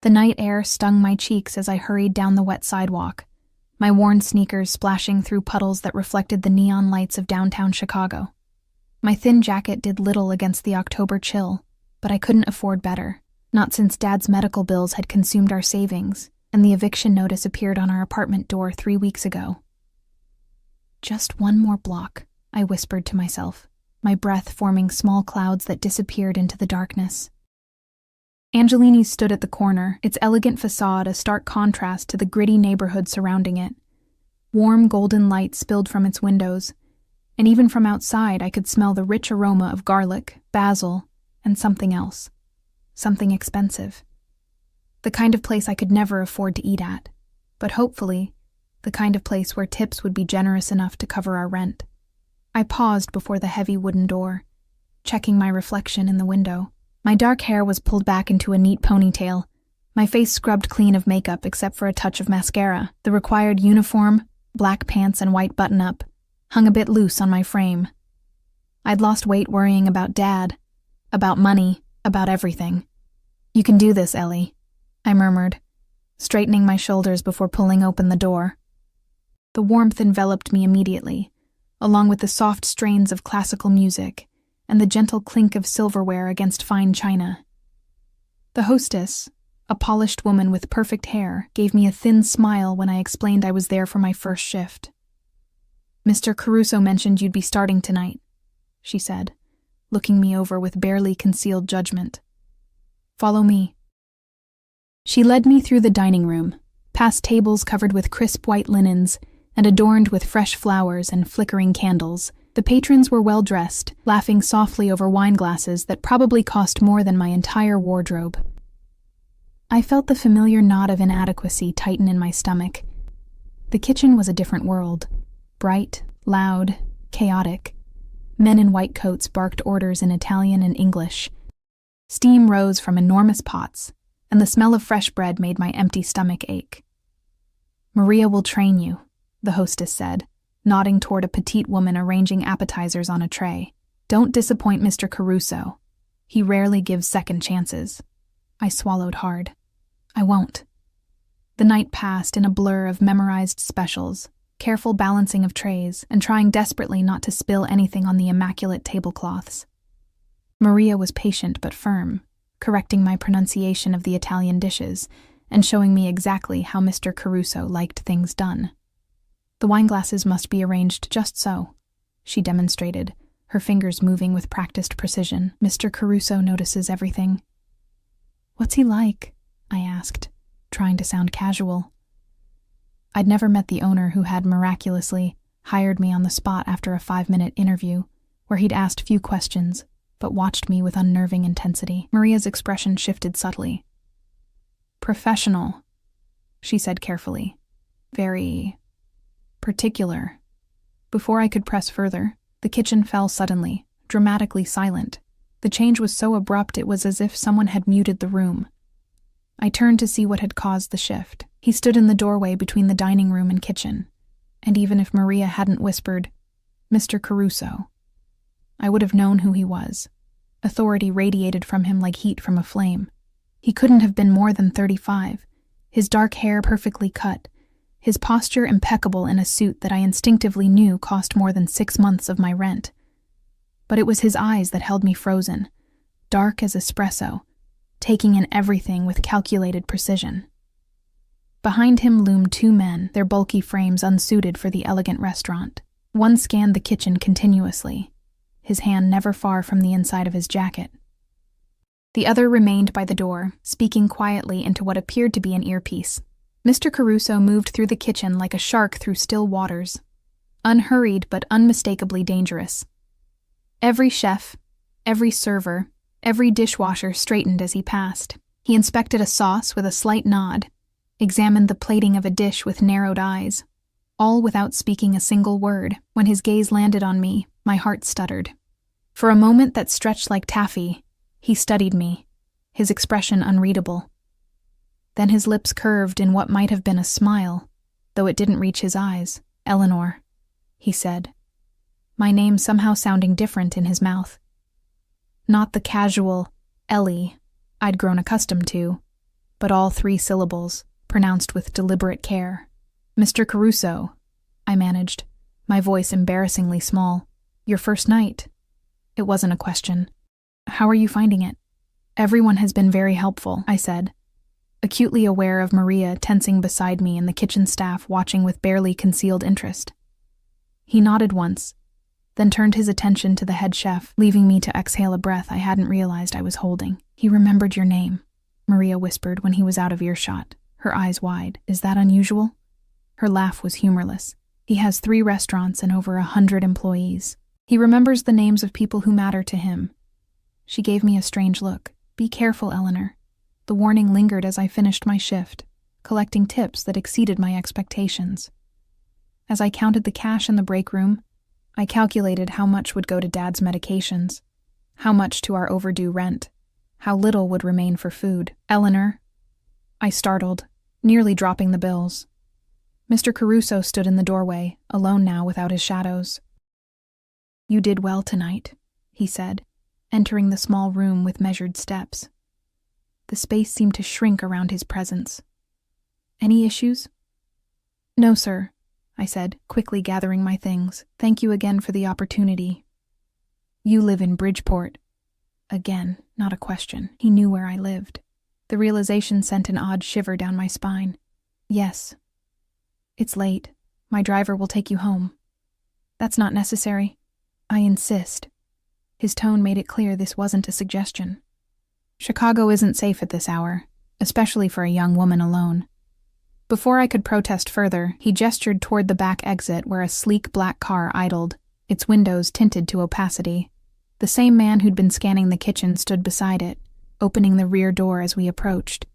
The night air stung my cheeks as I hurried down the wet sidewalk, my worn sneakers splashing through puddles that reflected the neon lights of downtown Chicago. My thin jacket did little against the October chill, but I couldn't afford better, not since Dad's medical bills had consumed our savings, and the eviction notice appeared on our apartment door 3 weeks ago. Just one more block, I whispered to myself, my breath forming small clouds that disappeared into the darkness. Angelini's stood at the corner, its elegant facade a stark contrast to the gritty neighborhood surrounding it. Warm golden light spilled from its windows, and even from outside I could smell the rich aroma of garlic, basil, and something else. Something expensive. The kind of place I could never afford to eat at, but hopefully, the kind of place where tips would be generous enough to cover our rent. I paused before the heavy wooden door, checking my reflection in the window. My dark hair was pulled back into a neat ponytail, my face scrubbed clean of makeup except for a touch of mascara. The required uniform, black pants and white button-up, hung a bit loose on my frame. I'd lost weight worrying about Dad, about money, about everything. "You can do this, Ellie," I murmured, straightening my shoulders before pulling open the door. The warmth enveloped me immediately, along with the soft strains of classical music and the gentle clink of silverware against fine china. The hostess, a polished woman with perfect hair, gave me a thin smile when I explained I was there for my first shift. "Mr. Caruso mentioned you'd be starting tonight," she said, looking me over with barely concealed judgment. "Follow me." She led me through the dining room, past tables covered with crisp white linens and adorned with fresh flowers and flickering candles. The patrons were well-dressed, laughing softly over wine glasses that probably cost more than my entire wardrobe. I felt the familiar knot of inadequacy tighten in my stomach. The kitchen was a different world. Bright, loud, chaotic. Men in white coats barked orders in Italian and English. Steam rose from enormous pots, and the smell of fresh bread made my empty stomach ache. "Maria will train you," the hostess said, nodding toward a petite woman arranging appetizers on a tray. "Don't disappoint Mr. Caruso. He rarely gives second chances." I swallowed hard. "I won't." The night passed in a blur of memorized specials, careful balancing of trays, and trying desperately not to spill anything on the immaculate tablecloths. Maria was patient but firm, correcting my pronunciation of the Italian dishes and showing me exactly how Mr. Caruso liked things done. "The wineglasses must be arranged just so," she demonstrated, her fingers moving with practiced precision. "Mr. Caruso notices everything." "What's he like?" I asked, trying to sound casual. I'd never met the owner who had miraculously hired me on the spot after a 5-minute interview, where he'd asked few questions, but watched me with unnerving intensity. Maria's expression shifted subtly. "Professional," she said carefully. "Very particular." Before I could press further, the kitchen fell suddenly, dramatically silent. The change was so abrupt it was as if someone had muted the room. I turned to see what had caused the shift. He stood in the doorway between the dining room and kitchen, and even if Maria hadn't whispered, "Mr. Caruso," I would have known who he was. Authority radiated from him like heat from a flame. He couldn't have been more than 35, his dark hair perfectly cut, his posture impeccable in a suit that I instinctively knew cost more than 6 months of my rent. But it was his eyes that held me frozen, dark as espresso, taking in everything with calculated precision. Behind him loomed 2 men, their bulky frames unsuited for the elegant restaurant. One scanned the kitchen continuously, his hand never far from the inside of his jacket. The other remained by the door, speaking quietly into what appeared to be an earpiece. Mr. Caruso moved through the kitchen like a shark through still waters, unhurried but unmistakably dangerous. Every chef, every server, every dishwasher straightened as he passed. He inspected a sauce with a slight nod, examined the plating of a dish with narrowed eyes, all without speaking a single word. When his gaze landed on me, my heart stuttered. For a moment that stretched like taffy, he studied me, his expression unreadable. Then his lips curved in what might have been a smile, though it didn't reach his eyes. "Eleanor," he said, my name somehow sounding different in his mouth. Not the casual Ellie I'd grown accustomed to, but all 3 syllables, pronounced with deliberate care. "Mr. Caruso," I managed, my voice embarrassingly small. "Your first night." It wasn't a question. "How are you finding it?" "Everyone has been very helpful," I said, acutely aware of Maria tensing beside me and the kitchen staff watching with barely concealed interest. He nodded once, then turned his attention to the head chef, leaving me to exhale a breath I hadn't realized I was holding. "He remembered your name," Maria whispered when he was out of earshot, her eyes wide. "Is that unusual?" Her laugh was humorless. "He has 3 restaurants and over 100 employees. He remembers the names of people who matter to him." She gave me a strange look. "Be careful, Eleanor." The warning lingered as I finished my shift, collecting tips that exceeded my expectations. As I counted the cash in the break room, I calculated how much would go to Dad's medications, how much to our overdue rent, how little would remain for food. "Eleanor," I startled, nearly dropping the bills. Mr. Caruso stood in the doorway, alone now without his shadows. "You did well tonight," he said, entering the small room with measured steps. The space seemed to shrink around his presence. "Any issues?" "No, sir," I said, quickly gathering my things. "Thank you again for the opportunity." "You live in Bridgeport." Again, not a question. He knew where I lived. The realization sent an odd shiver down my spine. "Yes." "It's late. My driver will take you home." "That's not necessary." "I insist." His tone made it clear this wasn't a suggestion. Chicago isn't safe at this hour, especially for a young woman alone. Before I could protest further, he gestured toward the back exit where a sleek black car idled, its windows tinted to opacity. The same man who'd been scanning the kitchen stood beside it, opening the rear door as we approached.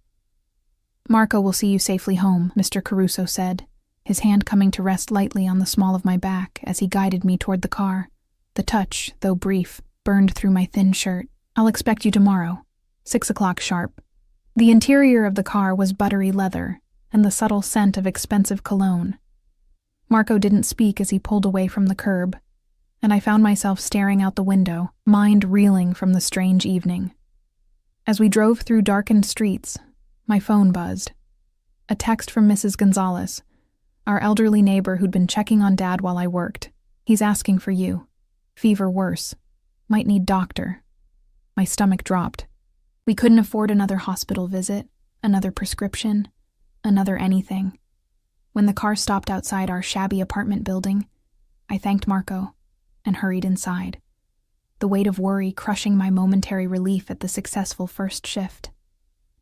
"Marco will see you safely home," Mr. Caruso said, his hand coming to rest lightly on the small of my back as he guided me toward the car. The touch, though brief, burned through my thin shirt. "I'll expect you tomorrow, 6 o'clock sharp." The interior of the car was buttery leather, and the subtle scent of expensive cologne. Marco didn't speak as he pulled away from the curb, and I found myself staring out the window, mind reeling from the strange evening. As we drove through darkened streets, my phone buzzed. A text from Mrs. Gonzalez, our elderly neighbor who'd been checking on Dad while I worked. "He's asking for you. Fever worse. Might need doctor." My stomach dropped. We couldn't afford another hospital visit, another prescription, another anything. When the car stopped outside our shabby apartment building, I thanked Marco and hurried inside, the weight of worry crushing my momentary relief at the successful first shift.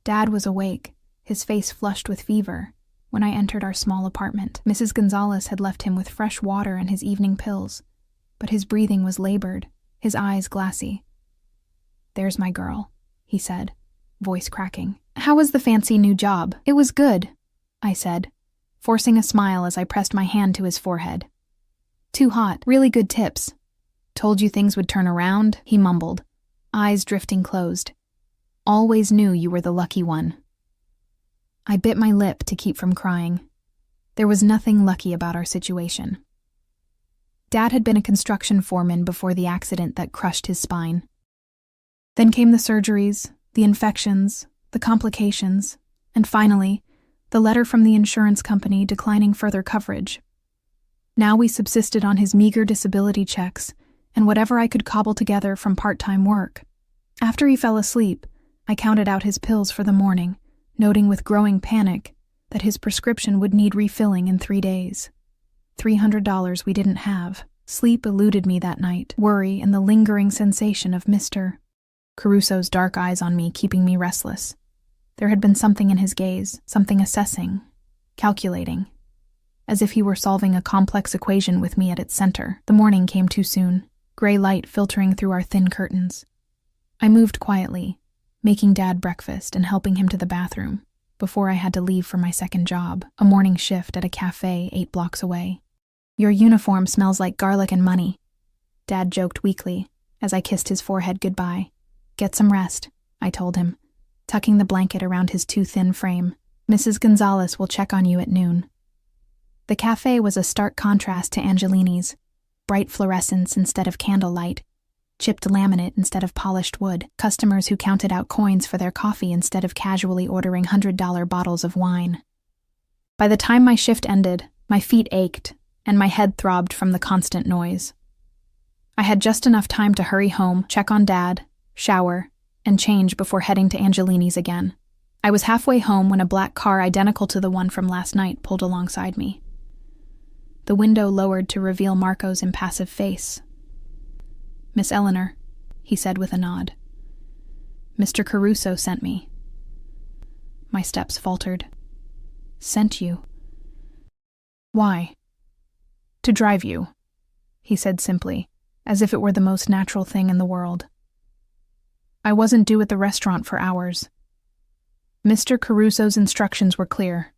Dad was awake, his face flushed with fever, when I entered our small apartment. Mrs. Gonzalez had left him with fresh water and his evening pills, but his breathing was labored, his eyes glassy. "There's my girl," he said, voice cracking. "How was the fancy new job?" "It was good," I said, forcing a smile as I pressed my hand to his forehead. "Too hot. Really good tips." "Told you things would turn around," he mumbled, eyes drifting closed. "Always knew you were the lucky one." I bit my lip to keep from crying. There was nothing lucky about our situation. Dad had been a construction foreman before the accident that crushed his spine. Then came the surgeries, the infections, the complications, and finally, the letter from the insurance company declining further coverage. Now we subsisted on his meager disability checks and whatever I could cobble together from part-time work. After he fell asleep, I counted out his pills for the morning, noting with growing panic that his prescription would need refilling in 3 days. $300 we didn't have. Sleep eluded me that night, worry and the lingering sensation of Mr. Caruso's dark eyes on me keeping me restless. There had been something in his gaze, something assessing, calculating, as if he were solving a complex equation with me at its center. The morning came too soon, gray light filtering through our thin curtains. I moved quietly, making Dad breakfast and helping him to the bathroom, before I had to leave for my second job, a morning shift at a cafe 8 blocks away. "Your uniform smells like garlic and money," Dad joked weakly as I kissed his forehead goodbye. "Get some rest," I told him, tucking the blanket around his too thin frame. "Mrs. Gonzalez will check on you at noon." The cafe was a stark contrast to Angelini's, bright fluorescence instead of candlelight, chipped laminate instead of polished wood, customers who counted out coins for their coffee instead of casually ordering $100 bottles of wine. By the time my shift ended, my feet ached, and my head throbbed from the constant noise. I had just enough time to hurry home, check on Dad, shower, and change before heading to Angelini's again. I was halfway home when a black car identical to the one from last night pulled alongside me. The window lowered to reveal Marco's impassive face. "Miss Eleanor," he said with a nod. "Mr. Caruso sent me." My steps faltered. "Sent you? Why?" "To drive you," he said simply, as if it were the most natural thing in the world. "I wasn't due at the restaurant for hours." Mr. Caruso's instructions were clear.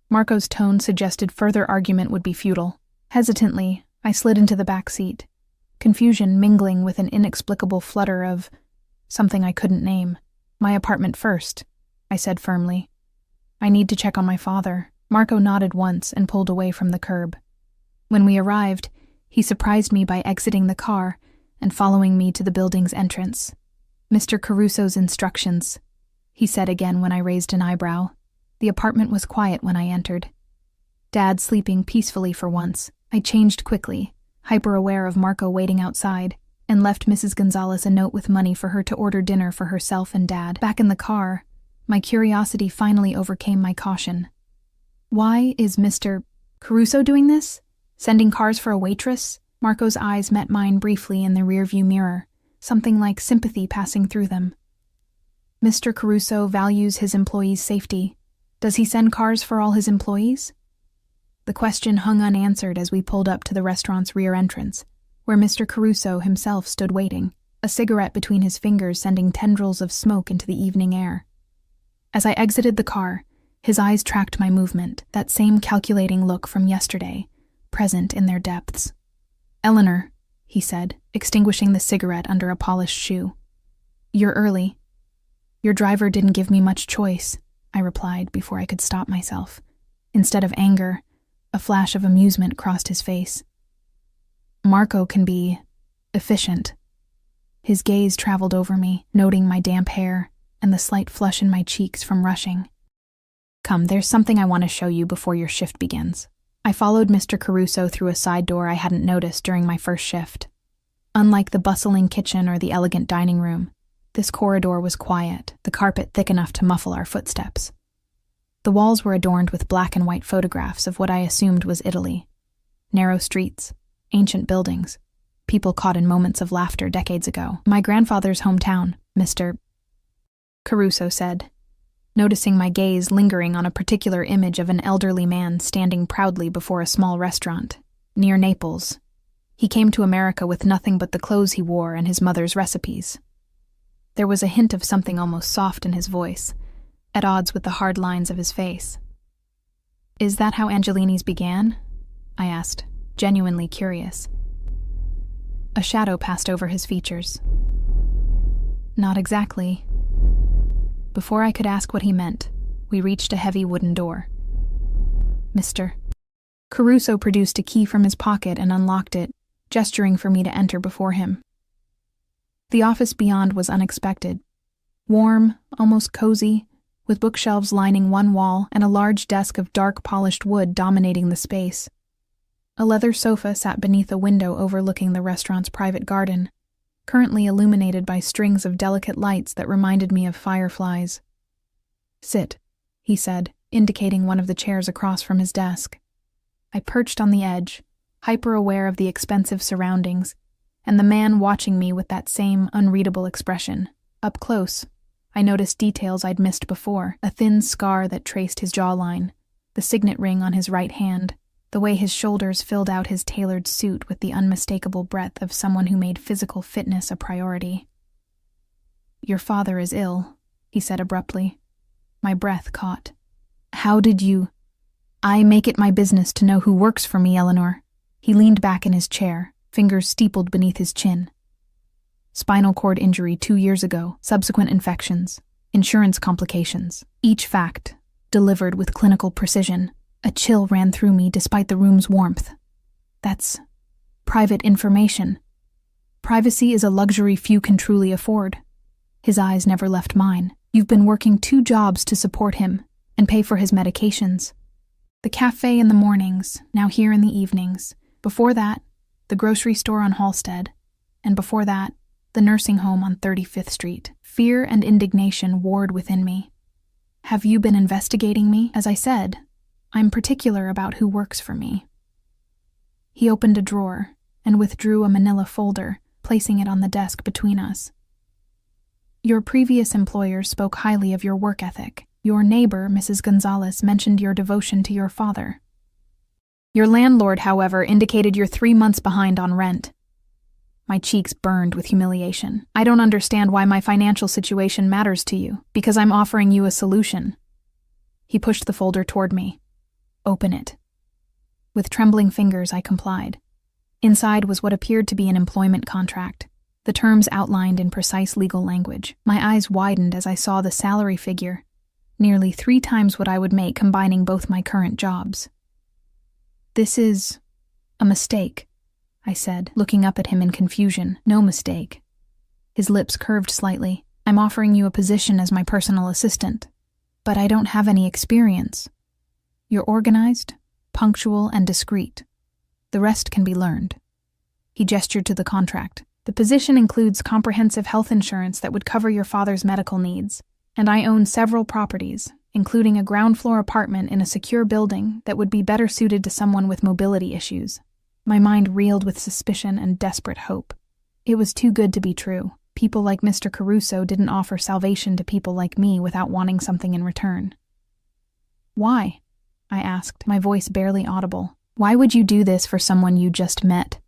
Marco's tone suggested further argument would be futile. Hesitantly, I slid into the back seat, confusion mingling with an inexplicable flutter of something I couldn't name. "My apartment first," I said firmly. "I need to check on my father." Marco nodded once and pulled away from the curb. When we arrived, he surprised me by exiting the car and following me to the building's entrance. "Mr. Caruso's instructions," he said again when I raised an eyebrow. The apartment was quiet when I entered. Dad sleeping peacefully for once. I changed quickly, hyper-aware of Marco waiting outside, and left Mrs. Gonzalez a note with money for her to order dinner for herself and Dad. Back in the car, my curiosity finally overcame my caution. Why is Mr. Caruso doing this? Sending cars for a waitress? Marco's eyes met mine briefly in the rearview mirror, something like sympathy passing through them. Mr. Caruso values his employees' safety. Does he send cars for all his employees? The question hung unanswered as we pulled up to the restaurant's rear entrance, where Mr. Caruso himself stood waiting, a cigarette between his fingers sending tendrils of smoke into the evening air. As I exited the car, his eyes tracked my movement, that same calculating look from yesterday, present in their depths. "Eleanor," he said, extinguishing the cigarette under a polished shoe. "You're early." "Your driver didn't give me much choice," I replied before I could stop myself. Instead of anger, a flash of amusement crossed his face. "Marco can be efficient." His gaze traveled over me, noting my damp hair and the slight flush in my cheeks from rushing. "Come, there's something I want to show you before your shift begins." I followed Mr. Caruso through a side door I hadn't noticed during my first shift. Unlike the bustling kitchen or the elegant dining room, this corridor was quiet, the carpet thick enough to muffle our footsteps. The walls were adorned with black and white photographs of what I assumed was Italy. Narrow streets, ancient buildings, people caught in moments of laughter decades ago. "My grandfather's hometown," Mr. Caruso said, noticing my gaze lingering on a particular image of an elderly man standing proudly before a small restaurant, near Naples. He came to America with nothing but the clothes he wore and his mother's recipes. There was a hint of something almost soft in his voice, at odds with the hard lines of his face. "Is that how Angelini's began?" I asked, genuinely curious. A shadow passed over his features. "Not exactly." Before I could ask what he meant, we reached a heavy wooden door. Mr. Caruso produced a key from his pocket and unlocked it, gesturing for me to enter before him. The office beyond was unexpected. Warm, almost cozy, with bookshelves lining one wall and a large desk of dark polished wood dominating the space. A leather sofa sat beneath a window overlooking the restaurant's private garden, currently illuminated by strings of delicate lights that reminded me of fireflies. "Sit," he said, indicating one of the chairs across from his desk. I perched on the edge, hyper-aware of the expensive surroundings, and the man watching me with that same unreadable expression. Up close, I noticed details I'd missed before, a thin scar that traced his jawline, the signet ring on his right hand, the way his shoulders filled out his tailored suit with the unmistakable breadth of someone who made physical fitness a priority. "Your father is ill," he said abruptly. My breath caught. "How did you—" "I make it my business to know who works for me, Eleanor." He leaned back in his chair, fingers steepled beneath his chin. "Spinal cord injury 2 years ago, subsequent infections, insurance complications. Each fact, delivered with clinical precision. A chill ran through me despite the room's warmth. That's private information." Privacy is a luxury few can truly afford. His eyes never left mine. You've been working 2 jobs to support him and pay for his medications. The cafe in the mornings, now here in the evenings. Before that, the grocery store on Halstead. And before that, the nursing home on 35th Street. Fear and indignation warred within me. Have you been investigating me? As I said, I'm particular about who works for me. He opened a drawer and withdrew a manila folder, placing it on the desk between us. Your previous employer spoke highly of your work ethic. Your neighbor, Mrs. Gonzalez, mentioned your devotion to your father. Your landlord, however, indicated you're 3 months behind on rent. My cheeks burned with humiliation. I don't understand why my financial situation matters to you, because I'm offering you a solution. He pushed the folder toward me. Open it. With trembling fingers, I complied. Inside was what appeared to be an employment contract, the terms outlined in precise legal language. My eyes widened as I saw the salary figure, nearly 3 times what I would make combining both my current jobs. This is a mistake, I said, looking up at him in confusion. No mistake. His lips curved slightly. I'm offering you a position as my personal assistant, but I don't have any experience. You're organized, punctual, and discreet. The rest can be learned. He gestured to the contract. The position includes comprehensive health insurance that would cover your father's medical needs, and I own several properties, including a ground-floor apartment in a secure building that would be better suited to someone with mobility issues. My mind reeled with suspicion and desperate hope. It was too good to be true. People like Mr. Caruso didn't offer salvation to people like me without wanting something in return. Why? I asked, my voice barely audible. Why would you do this for someone you just met?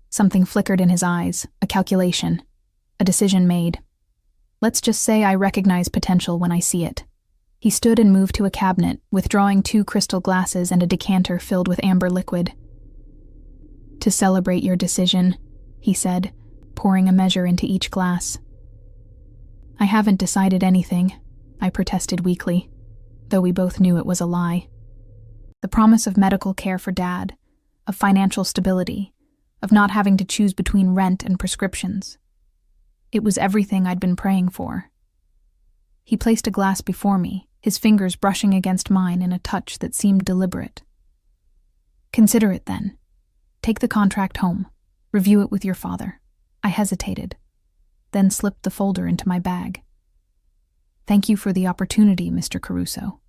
Something flickered in his eyes, a calculation, a decision made. Let's just say I recognize potential when I see it. He stood and moved to a cabinet, withdrawing 2 crystal glasses and a decanter filled with amber liquid. To celebrate your decision, he said, pouring a measure into each glass. I haven't decided anything, I protested weakly, though we both knew it was a lie. The promise of medical care for Dad, of financial stability, of not having to choose between rent and prescriptions. It was everything I'd been praying for. He placed a glass before me, his fingers brushing against mine in a touch that seemed deliberate. Consider it then. Take the contract home. Review it with your father. I hesitated, then slipped the folder into my bag. Thank you for the opportunity, Mr. Caruso.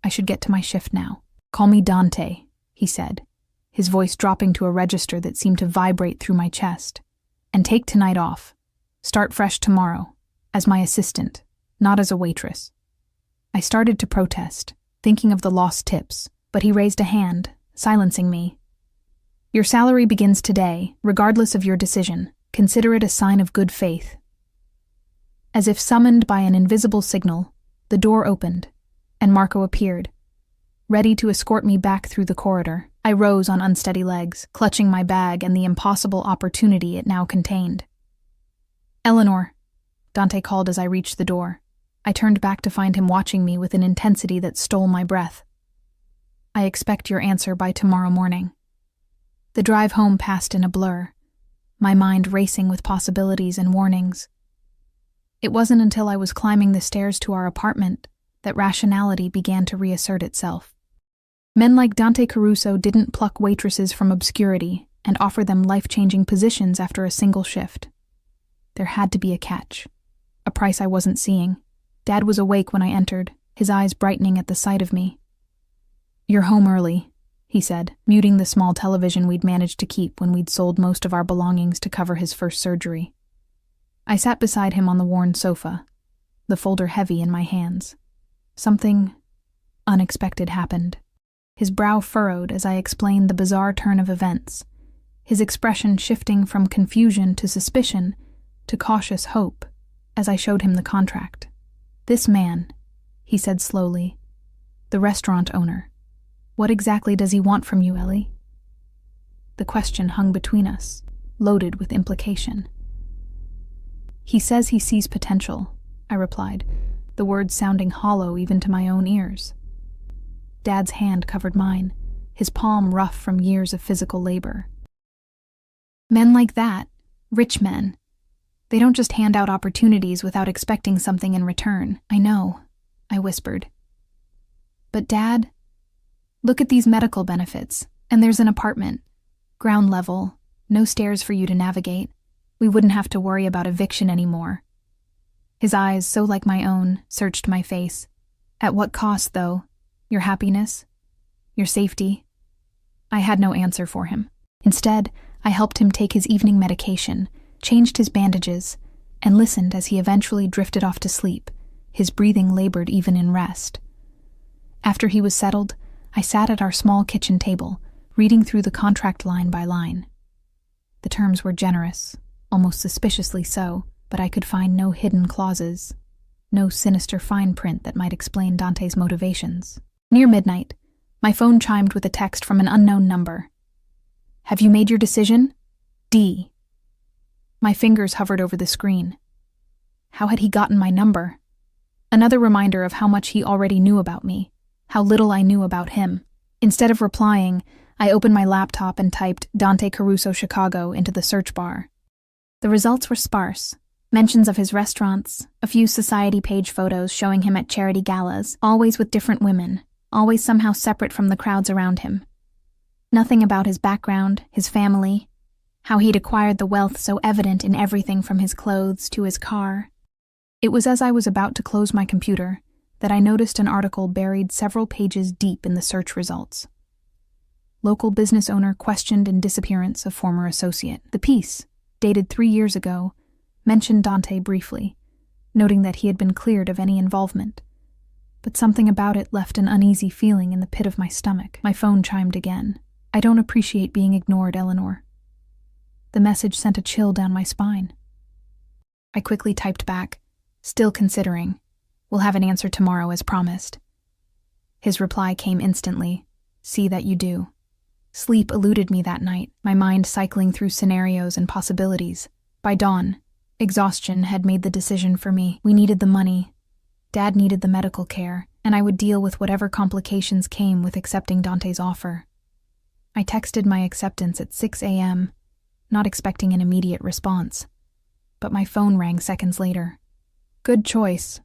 I should get to my shift now. Call me Dante, he said, his voice dropping to a register that seemed to vibrate through my chest. And take tonight off. Start fresh tomorrow, as my assistant, not as a waitress. I started to protest, thinking of the lost tips, but he raised a hand, silencing me. Your salary begins today, regardless of your decision. Consider it a sign of good faith. As if summoned by an invisible signal, the door opened, and Marco appeared, ready to escort me back through the corridor. I rose on unsteady legs, clutching my bag and the impossible opportunity it now contained. Eleanor, Dante called as I reached the door. I turned back to find him watching me with an intensity that stole my breath. I expect your answer by tomorrow morning. The drive home passed in a blur, my mind racing with possibilities and warnings. It wasn't until I was climbing the stairs to our apartment that rationality began to reassert itself. Men like Dante Caruso didn't pluck waitresses from obscurity and offer them life-changing positions after a single shift. There had to be a catch, a price I wasn't seeing. Dad was awake when I entered, his eyes brightening at the sight of me. You're home early, he said, muting the small television we'd managed to keep when we'd sold most of our belongings to cover his first surgery. I sat beside him on the worn sofa, the folder heavy in my hands. Something unexpected happened. His brow furrowed as I explained the bizarre turn of events, his expression shifting from confusion to suspicion to cautious hope as I showed him the contract. This man, he said slowly, the restaurant owner. What exactly does he want from you, Ellie? The question hung between us, loaded with implication. He says he sees potential, I replied, the words sounding hollow even to my own ears. Dad's hand covered mine, his palm rough from years of physical labor. Men like that, Rich men. They don't just hand out opportunities without expecting something in return. I know, I whispered. But Dad, look at these medical benefits, and there's an apartment. Ground level, no stairs for you to navigate. We wouldn't have to worry about eviction anymore. His eyes, so like my own, searched my face. At what cost, though? Your happiness? Your safety? I had no answer for him. Instead, I helped him take his evening medication, changed his bandages, and listened as he eventually drifted off to sleep, his breathing labored even in rest. After he was settled, I sat at our small kitchen table, reading through the contract line by line. The terms were generous, almost suspiciously so, but I could find no hidden clauses, no sinister fine print that might explain Dante's motivations. Near midnight, my phone chimed with a text from an unknown number. Have you made your decision? D. My fingers hovered over the screen. How had he gotten my number? Another reminder of how much he already knew about me, how little I knew about him. Instead of replying, I opened my laptop and typed Dante Caruso Chicago into the search bar. The results were sparse. Mentions of his restaurants, a few society page photos showing him at charity galas, always with different women, always somehow separate from the crowds around him. Nothing about his background, his family, how he'd acquired the wealth so evident in everything from his clothes to his car. It was as I was about to close my computer that I noticed an article buried several pages deep in the search results. Local business owner questioned in disappearance of former associate. The piece, dated 3 years ago, mentioned Dante briefly, noting that he had been cleared of any involvement. But something about it left an uneasy feeling in the pit of my stomach. My phone chimed again. I don't appreciate being ignored, Eleanor. The message sent a chill down my spine. I quickly typed back, still considering. We'll have an answer tomorrow as promised. His reply came instantly. See that you do. Sleep eluded me that night, my mind cycling through scenarios and possibilities. By dawn, exhaustion had made the decision for me. We needed the money. Dad needed the medical care, and I would deal with whatever complications came with accepting Dante's offer. I texted my acceptance at 6 a.m., not expecting an immediate response. But my phone rang seconds later. Good choice.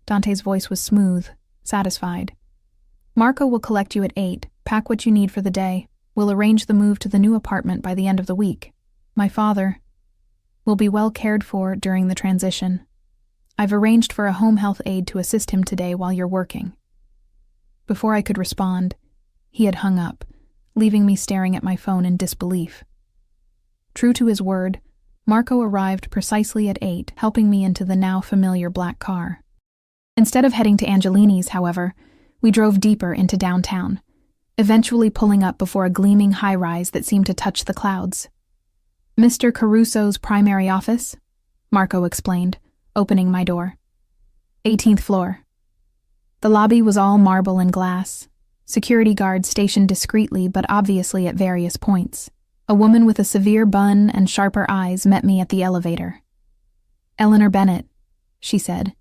Dante's voice was smooth, satisfied. Marco will collect you at 8. Pack what you need for the day. We'll arrange the move to the new apartment by the end of the week. My father will be well cared for during the transition. I've arranged for a home health aide to assist him today while you're working. Before I could respond, he had hung up, leaving me staring at my phone in disbelief. True to his word, Marco arrived precisely at 8, helping me into the now familiar black car. Instead of heading to Angelini's, however, we drove deeper into downtown, eventually pulling up before a gleaming high-rise that seemed to touch the clouds. Mr. Caruso's primary office, Marco explained, opening my door. 18th floor. The lobby was all marble and glass, security guards stationed discreetly but obviously at various points. A woman with a severe bun and sharper eyes met me at the elevator. Eleanor Bennett, she said,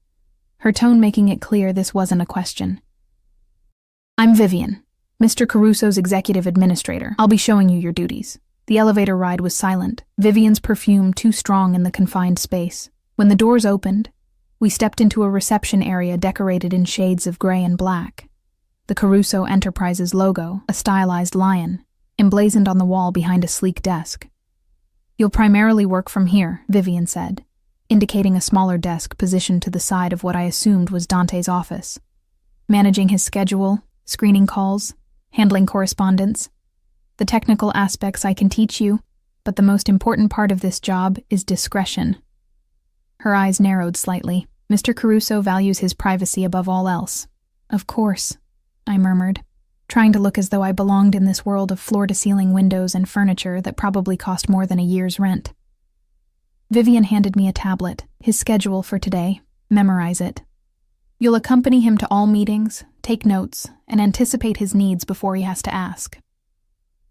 her tone making it clear this wasn't a question. I'm Vivian, Mr. Caruso's executive administrator. I'll be showing you your duties. The elevator ride was silent, Vivian's perfume too strong in the confined space. When the doors opened, we stepped into a reception area decorated in shades of gray and black. The Caruso Enterprises logo, a stylized lion, emblazoned on the wall behind a sleek desk. You'll primarily work from here, Vivian said, indicating a smaller desk positioned to the side of what I assumed was Dante's office. Managing his schedule, screening calls, handling correspondence. The technical aspects I can teach you, but the most important part of this job is discretion. Her eyes narrowed slightly. Mr. Caruso values his privacy above all else. Of course, I murmured, trying to look as though I belonged in this world of floor-to-ceiling windows and furniture that probably cost more than a year's rent. Vivian handed me a tablet, his schedule for today. Memorize it. You'll accompany him to all meetings, take notes, and anticipate his needs before he has to ask.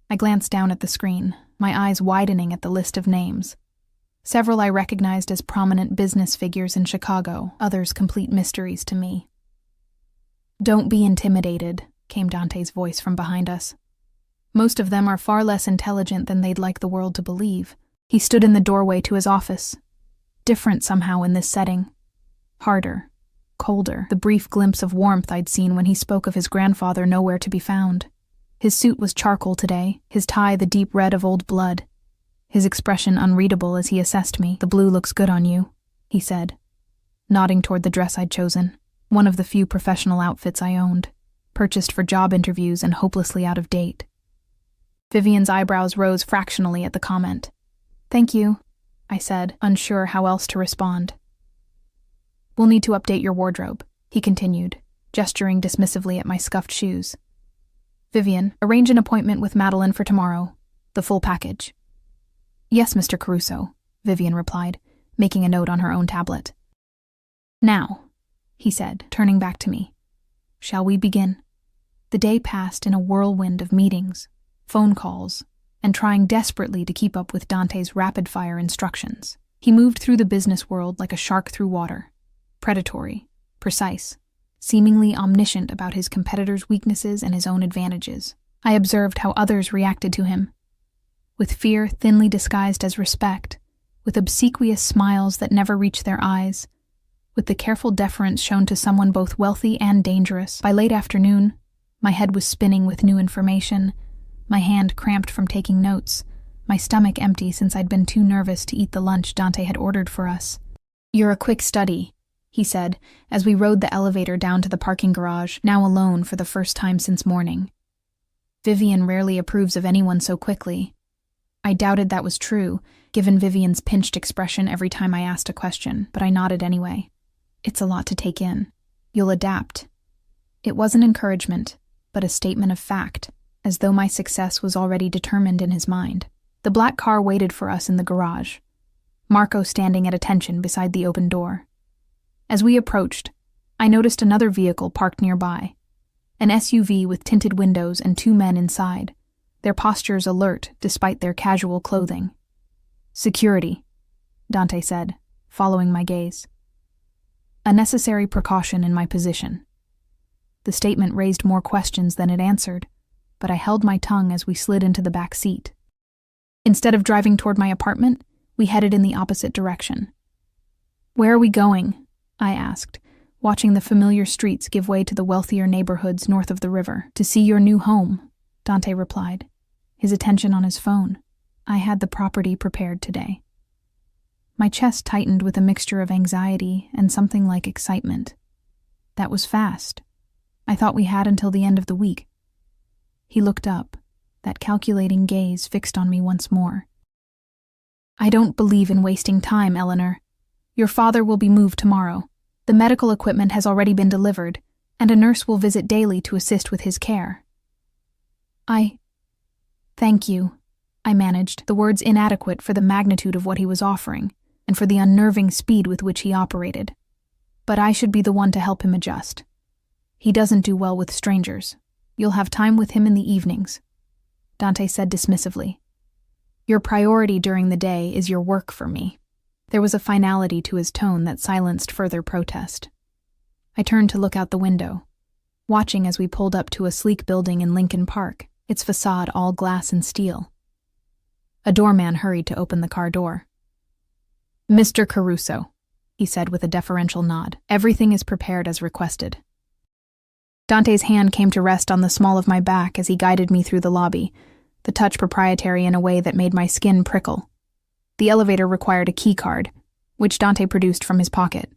I glanced down at the screen, my eyes widening at the list of names. Several I recognized as prominent business figures in Chicago, others complete mysteries to me. Don't be intimidated, came Dante's voice from behind us. Most of them are far less intelligent than they'd like the world to believe. He stood in the doorway to his office. Different somehow in this setting. Harder. Colder. The brief glimpse of warmth I'd seen when he spoke of his grandfather nowhere to be found. His suit was charcoal today, his tie the deep red of old blood. His expression unreadable as he assessed me. "The blue looks good on you," he said, nodding toward the dress I'd chosen, one of the few professional outfits I owned, purchased for job interviews and hopelessly out of date. Vivian's eyebrows rose fractionally at the comment. "Thank you," I said, unsure how else to respond. "We'll need to update your wardrobe," he continued, gesturing dismissively at my scuffed shoes. "Vivian, arrange an appointment with Madeline for tomorrow. The full package." "Yes, Mr. Caruso," Vivian replied, making a note on her own tablet. "Now," he said, turning back to me. "Shall we begin?" The day passed in a whirlwind of meetings, phone calls, and trying desperately to keep up with Dante's rapid-fire instructions. He moved through the business world like a shark through water, predatory, precise, seemingly omniscient about his competitors' weaknesses and his own advantages. I observed how others reacted to him, with fear thinly disguised as respect, with obsequious smiles that never reached their eyes, with the careful deference shown to someone both wealthy and dangerous. By late afternoon, my head was spinning with new information, my hand cramped from taking notes, my stomach empty since I'd been too nervous to eat the lunch Dante had ordered for us. "You're a quick study," he said, as we rode the elevator down to the parking garage, now alone for the first time since morning. "Vivian rarely approves of anyone so quickly." I doubted that was true, given Vivian's pinched expression every time I asked a question, but I nodded anyway. "It's a lot to take in. You'll adapt." It wasn't encouragement, but a statement of fact, as though my success was already determined in his mind. The black car waited for us in the garage, Marco standing at attention beside the open door. As we approached, I noticed another vehicle parked nearby, an SUV with tinted windows and two men inside, their postures alert despite their casual clothing. "Security," Dante said, following my gaze. A necessary precaution in my position. The statement raised more questions than it answered, but I held my tongue as we slid into the back seat. Instead of driving toward my apartment, we headed in the opposite direction. "Where are we going?" I asked, watching the familiar streets give way to the wealthier neighborhoods north of the river. "To see your new home," Dante replied, his attention on his phone. I had the property prepared today. My chest tightened with a mixture of anxiety and something like excitement. That was fast. I thought we had until the end of the week. He looked up, that calculating gaze fixed on me once more. "I don't believe in wasting time, Eleanor. Your father will be moved tomorrow. The medical equipment has already been delivered, and a nurse will visit daily to assist with his care." Thank you," I managed, the words inadequate for the magnitude of what he was offering, and for the unnerving speed with which he operated. "But I should be the one to help him adjust. He doesn't do well with strangers. You'll have time with him in the evenings," Dante said dismissively. "Your priority during the day is your work for me." There was a finality to his tone that silenced further protest. I turned to look out the window, watching as we pulled up to a sleek building in Lincoln Park, its facade all glass and steel. A doorman hurried to open the car door. "Mr. Caruso," he said with a deferential nod. "Everything is prepared as requested." Dante's hand came to rest on the small of my back as he guided me through the lobby, the touch proprietary in a way that made my skin prickle. The elevator required a key card, which Dante produced from his pocket.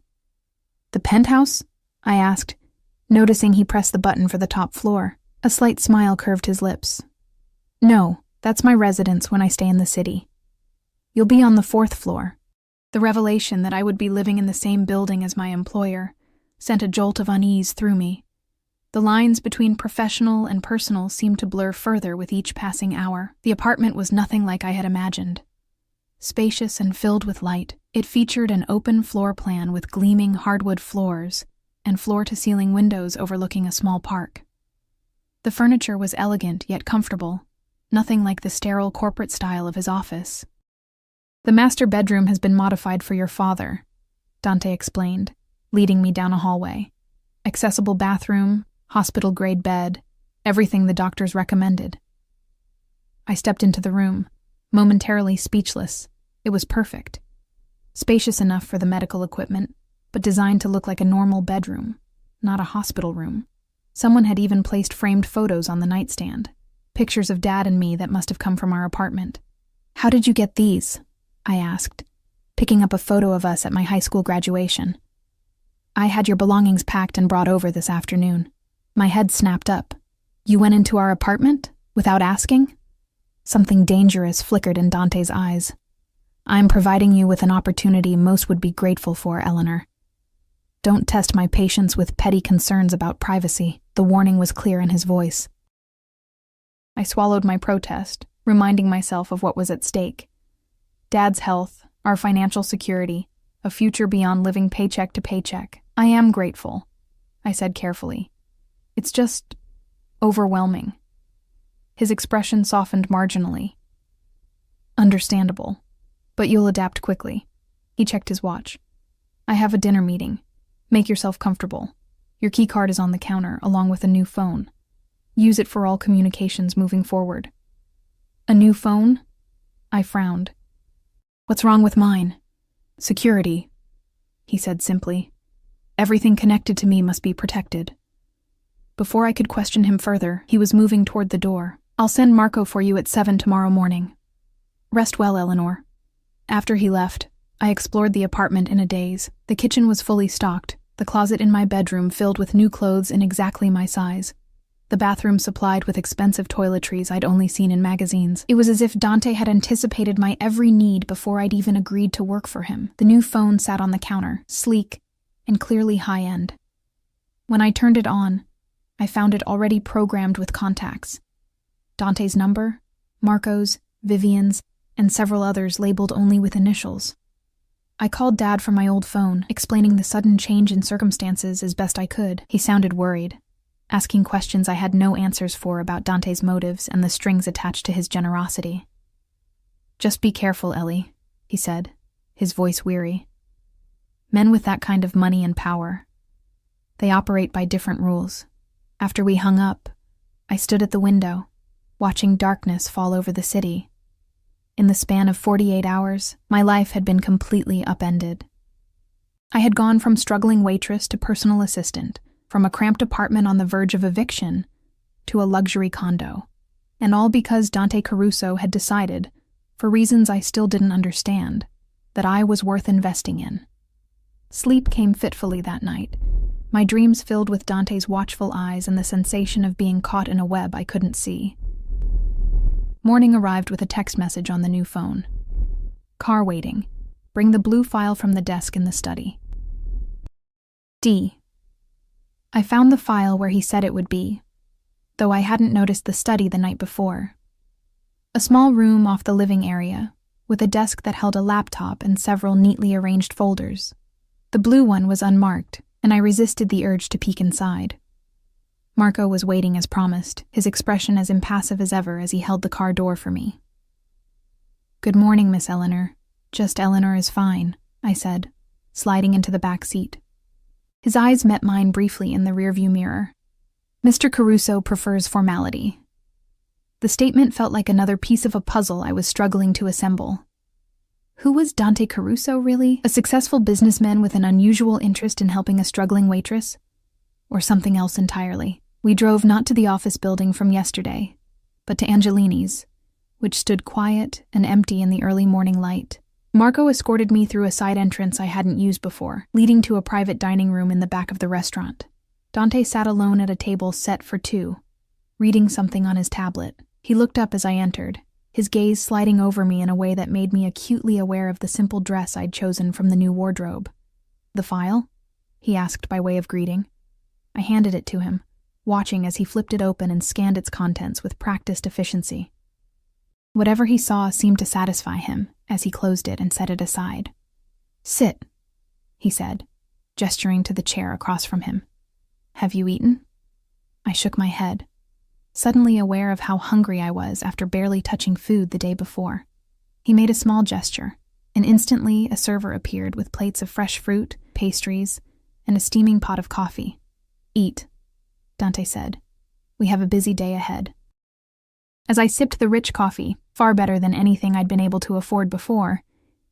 "The penthouse?" I asked, noticing he pressed the button for the top floor. A slight smile curved his lips. "No, that's my residence when I stay in the city. You'll be on the 4th floor." The revelation that I would be living in the same building as my employer sent a jolt of unease through me. The lines between professional and personal seemed to blur further with each passing hour. The apartment was nothing like I had imagined. Spacious and filled with light, it featured an open floor plan with gleaming hardwood floors and floor-to-ceiling windows overlooking a small park. The furniture was elegant yet comfortable, nothing like the sterile corporate style of his office. "The master bedroom has been modified for your father," Dante explained, leading me down a hallway. "Accessible bathroom, hospital-grade bed, everything the doctors recommended." I stepped into the room, momentarily speechless, It was perfect. Spacious enough for the medical equipment, but designed to look like a normal bedroom, not a hospital room. Someone had even placed framed photos on the nightstand, pictures of Dad and me that must have come from our apartment. "How did you get these?" I asked, picking up a photo of us at my high school graduation. "I had your belongings packed and brought over this afternoon." My head snapped up. "You went into our apartment? Without asking?" Something dangerous flickered in Dante's eyes. "I'm providing you with an opportunity most would be grateful for, Eleanor. Don't test my patience with petty concerns about privacy." The warning was clear in his voice. I swallowed my protest, reminding myself of what was at stake. Dad's health, our financial security, a future beyond living paycheck to paycheck. "I am grateful," I said carefully. "It's just overwhelming." His expression softened marginally. "Understandable, but you'll adapt quickly." He checked his watch. "I have a dinner meeting. Make yourself comfortable. Your keycard is on the counter, along with a new phone. Use it for all communications moving forward." "A new phone?" I frowned. "What's wrong with mine?" "Security," he said simply. "Everything connected to me must be protected." Before I could question him further, he was moving toward the door. "I'll send Marco for you at 7 tomorrow morning. Rest well, Eleanor." After he left, I explored the apartment in a daze. The kitchen was fully stocked, the closet in my bedroom filled with new clothes in exactly my size. The bathroom supplied with expensive toiletries I'd only seen in magazines. It was as if Dante had anticipated my every need before I'd even agreed to work for him. The new phone sat on the counter, sleek and clearly high-end. When I turned it on, I found it already programmed with contacts. Dante's number, Marco's, Vivian's, and several others labeled only with initials. I called Dad from my old phone, explaining the sudden change in circumstances as best I could. He sounded worried, asking questions I had no answers for about Dante's motives and the strings attached to his generosity. "Just be careful, Ellie," he said, his voice weary. "Men with that kind of money and power, they operate by different rules." After we hung up, I stood at the window, watching darkness fall over the city. In the span of 48 hours, my life had been completely upended. I had gone from struggling waitress to personal assistant, from a cramped apartment on the verge of eviction to a luxury condo, and all because Dante Caruso had decided, for reasons I still didn't understand, that I was worth investing in. Sleep came fitfully that night, my dreams filled with Dante's watchful eyes and the sensation of being caught in a web I couldn't see. Morning arrived with a text message on the new phone. "Car waiting. Bring the blue file from the desk in the study." D. I found the file where he said it would be, though I hadn't noticed the study the night before. A small room off the living area, with a desk that held a laptop and several neatly arranged folders. The blue one was unmarked, and I resisted the urge to peek inside. Marco was waiting as promised, his expression as impassive as ever as he held the car door for me. "Good morning, Miss Eleanor. Just Eleanor is fine," I said, sliding into the back seat. His eyes met mine briefly in the rearview mirror. "Mr. Caruso prefers formality." The statement felt like another piece of a puzzle I was struggling to assemble. Who was Dante Caruso, really? A successful businessman with an unusual interest in helping a struggling waitress? Or something else entirely? We drove not to the office building from yesterday, but to Angelini's, which stood quiet and empty in the early morning light. Marco escorted me through a side entrance I hadn't used before, leading to a private dining room in the back of the restaurant. Dante sat alone at a table set for two, reading something on his tablet. He looked up as I entered, his gaze sliding over me in a way that made me acutely aware of the simple dress I'd chosen from the new wardrobe. "The file?" he asked by way of greeting. I handed it to him, watching as he flipped it open and scanned its contents with practiced efficiency. Whatever he saw seemed to satisfy him as he closed it and set it aside. "Sit," he said, gesturing to the chair across from him. "Have you eaten?" I shook my head, suddenly aware of how hungry I was after barely touching food the day before. He made a small gesture, and instantly a server appeared with plates of fresh fruit, pastries, and a steaming pot of coffee. "Eat," Dante said. "We have a busy day ahead." As I sipped the rich coffee, far better than anything I'd been able to afford before,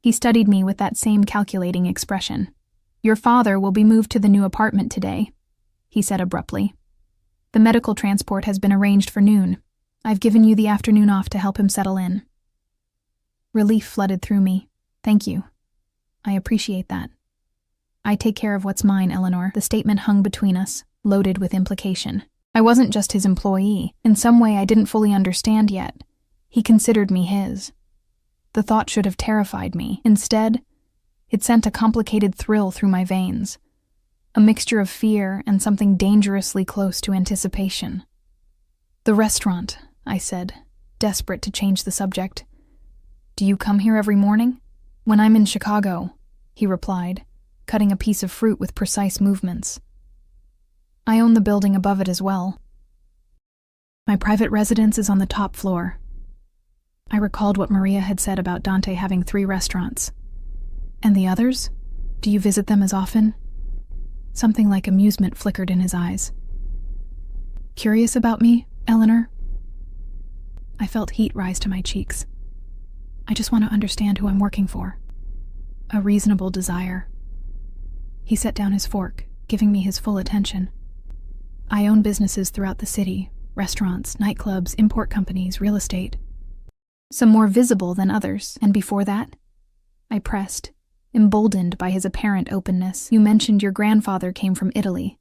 He studied me with that same calculating expression. "Your father will be moved to the new apartment today," he said abruptly. "The medical transport has been arranged for noon. I've given you the afternoon off to help him settle in." Relief flooded through me. "Thank you. I appreciate that." "I take care of what's mine, Eleanor." The statement hung between us, loaded with implication. I wasn't just his employee. In some way I didn't fully understand yet. He considered me his. The thought should have terrified me. Instead, it sent a complicated thrill through my veins, a mixture of fear and something dangerously close to anticipation. "The restaurant," I said, desperate to change the subject. "Do you come here every morning?" "When I'm in Chicago," he replied, cutting a piece of fruit with precise movements. "I own the building above it as well. My private residence is on the top floor." I recalled what Maria had said about Dante having 3 restaurants. "And the others? Do you visit them as often?" Something like amusement flickered in his eyes. "Curious about me, Eleanor?" I felt heat rise to my cheeks. "I just want to understand who I'm working for." A reasonable desire. He set down his fork, giving me his full attention. "I own businesses throughout the city, restaurants, nightclubs, import companies, real estate. Some more visible than others. And before that?" I pressed, emboldened by his apparent openness. "You mentioned your grandfather came from Italy,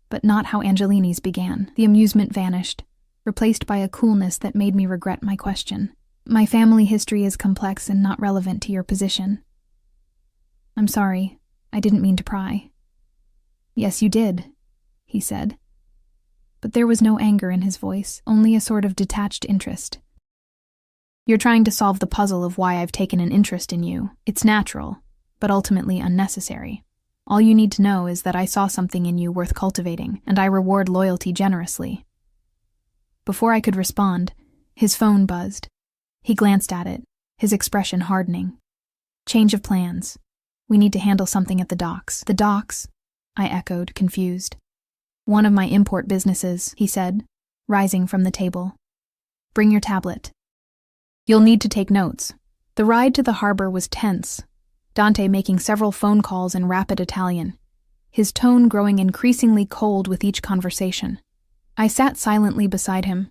but not how Angelini's began." The amusement vanished, replaced by a coolness that made me regret my question. "My family history is complex and not relevant to your position." "I'm sorry, I didn't mean to pry." "Yes, you did," he said. But there was no anger in his voice, only a sort of detached interest. "You're trying to solve the puzzle of why I've taken an interest in you. It's natural, but ultimately unnecessary. All you need to know is that I saw something in you worth cultivating, and I reward loyalty generously." Before I could respond, his phone buzzed. He glanced at it, his expression hardening. "Change of plans. We need to handle something at the docks." "The docks?" I echoed, confused. "One of my import businesses," he said, rising from the table. "Bring your tablet. You'll need to take notes." The ride to the harbor was tense, Dante making several phone calls in rapid Italian, his tone growing increasingly cold with each conversation. I sat silently beside him,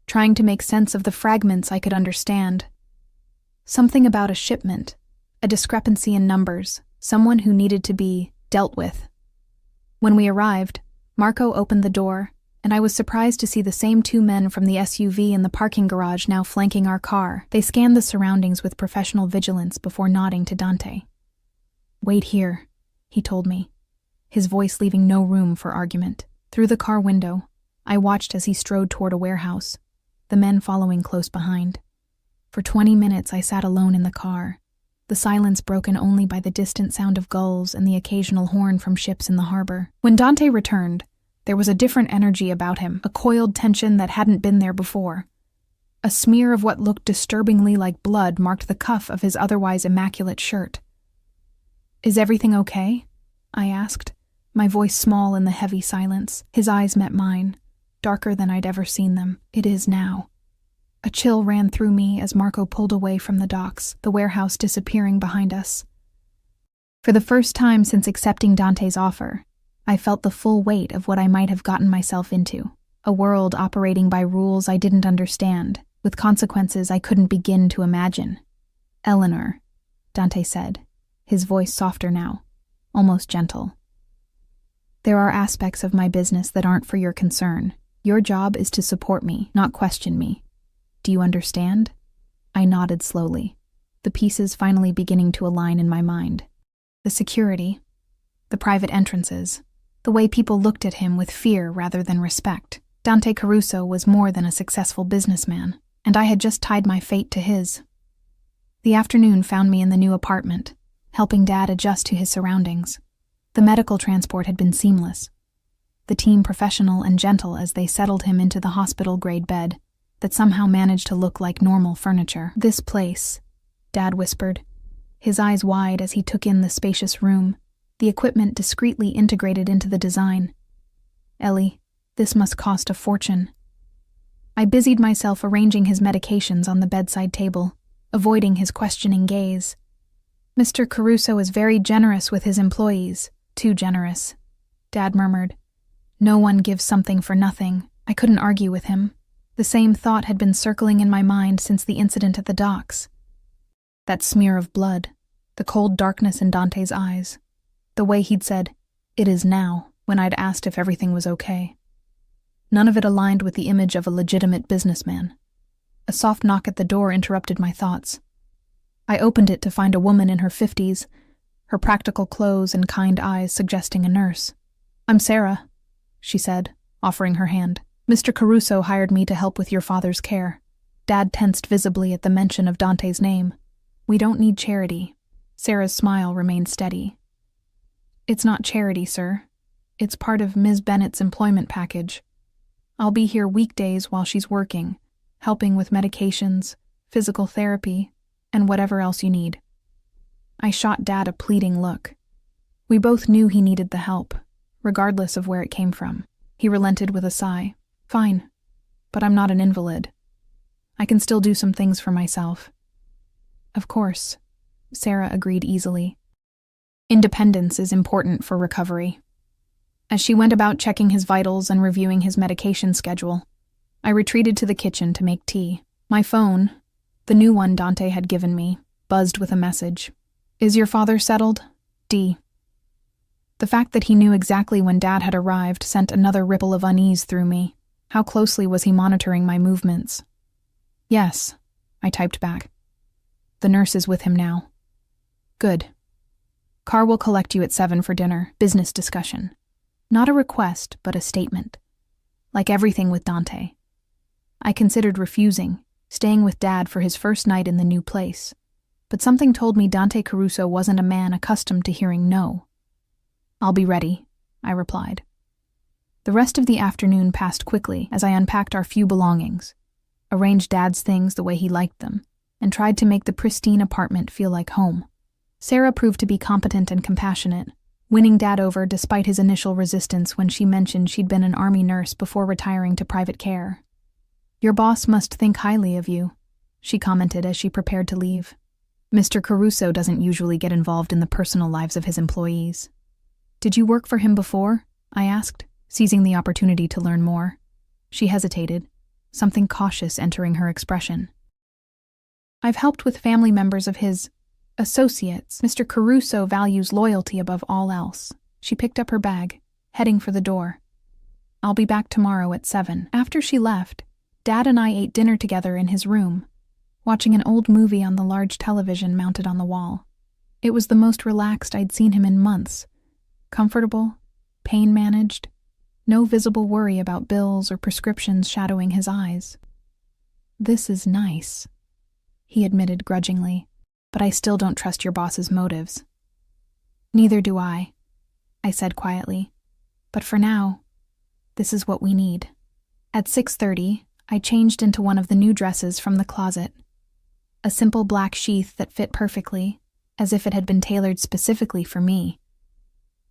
trying to make sense of the fragments I could understand. Something about a shipment, a discrepancy in numbers, someone who needed to be dealt with. When we arrived, Marco opened the door, and I was surprised to see the same 2 men from the SUV in the parking garage now flanking our car. They scanned the surroundings with professional vigilance before nodding to Dante. "Wait here," he told me, his voice leaving no room for argument. Through the car window, I watched as he strode toward a warehouse, the men following close behind. For 20 minutes I sat alone in the car, the silence broken only by the distant sound of gulls and the occasional horn from ships in the harbor. When Dante returned, there was a different energy about him, a coiled tension that hadn't been there before. A smear of what looked disturbingly like blood marked the cuff of his otherwise immaculate shirt. "Is everything okay?" I asked, my voice small in the heavy silence. His eyes met mine, darker than I'd ever seen them. "It is now." A chill ran through me as Marco pulled away from the docks, the warehouse disappearing behind us. For the first time since accepting Dante's offer, I felt the full weight of what I might have gotten myself into, a world operating by rules I didn't understand, with consequences I couldn't begin to imagine. "Eleanor," Dante said, his voice softer now, almost gentle. "There are aspects of my business that aren't for your concern. Your job is to support me, not question me. Do you understand?" I nodded slowly, the pieces finally beginning to align in my mind. The security, the private entrances, the way people looked at him with fear rather than respect. Dante Caruso was more than a successful businessman, and I had just tied my fate to his. The afternoon found me in the new apartment, helping Dad adjust to his surroundings. The medical transport had been seamless, the team professional and gentle as they settled him into the hospital-grade bed that somehow managed to look like normal furniture. "This place," Dad whispered, his eyes wide as he took in the spacious room, the equipment discreetly integrated into the design. "Ellie, this must cost a fortune." I busied myself arranging his medications on the bedside table, avoiding his questioning gaze. Mr. Caruso is very generous with his employees. Too generous, Dad murmured. No one gives something for nothing. I couldn't argue with him. The same thought had been circling in my mind since the incident at the docks. That smear of blood, the cold darkness in Dante's eyes, the way he'd said, "It is now," when I'd asked if everything was okay. None of it aligned with the image of a legitimate businessman. A soft knock at the door interrupted my thoughts. I opened it to find a woman in her 50s, her practical clothes and kind eyes suggesting a nurse. "I'm Sarah," she said, offering her hand. "Mr. Caruso hired me to help with your father's care." Dad tensed visibly at the mention of Dante's name. "We don't need charity." Sarah's smile remained steady. "It's not charity, sir. It's part of Ms. Bennett's employment package. I'll be here weekdays while she's working, helping with medications, physical therapy, and whatever else you need." I shot Dad a pleading look. We both knew he needed the help, regardless of where it came from. He relented with a sigh. "Fine, but I'm not an invalid. I can still do some things for myself." "Of course," Sarah agreed easily. Independence is important for recovery. As she went about checking his vitals and reviewing his medication schedule, I retreated to the kitchen to make tea. My phone, the new one Dante had given me, buzzed with a message. "Is your father settled? D." The fact that he knew exactly when Dad had arrived sent another ripple of unease through me. How closely was he monitoring my movements? "Yes," I typed back. "The nurse is with him now." "Good. Car will collect you at 7 for dinner. Business discussion." Not a request, but a statement. Like everything with Dante. I considered refusing, staying with Dad for his first night in the new place. But something told me Dante Caruso wasn't a man accustomed to hearing no. "I'll be ready," I replied. The rest of the afternoon passed quickly as I unpacked our few belongings, arranged Dad's things the way he liked them, and tried to make the pristine apartment feel like home. Sarah proved to be competent and compassionate, winning Dad over despite his initial resistance when she mentioned she'd been an army nurse before retiring to private care. "Your boss must think highly of you," she commented as she prepared to leave. "Mr. Caruso doesn't usually get involved in the personal lives of his employees." "Did you work for him before?" I asked, seizing the opportunity to learn more. She hesitated, something cautious entering her expression. "I've helped with family members of his associates. Mr. Caruso values loyalty above all else." She picked up her bag, heading for the door. "I'll be back tomorrow at 7. After she left, Dad and I ate dinner together in his room, watching an old movie on the large television mounted on the wall. It was the most relaxed I'd seen him in months. Comfortable, pain-managed, no visible worry about bills or prescriptions shadowing his eyes. "This is nice," he admitted grudgingly. "But I still don't trust your boss's motives." "Neither do I said quietly. "But for now, this is what we need." At 6:30, I changed into one of the new dresses from the closet. A simple black sheath that fit perfectly, as if it had been tailored specifically for me.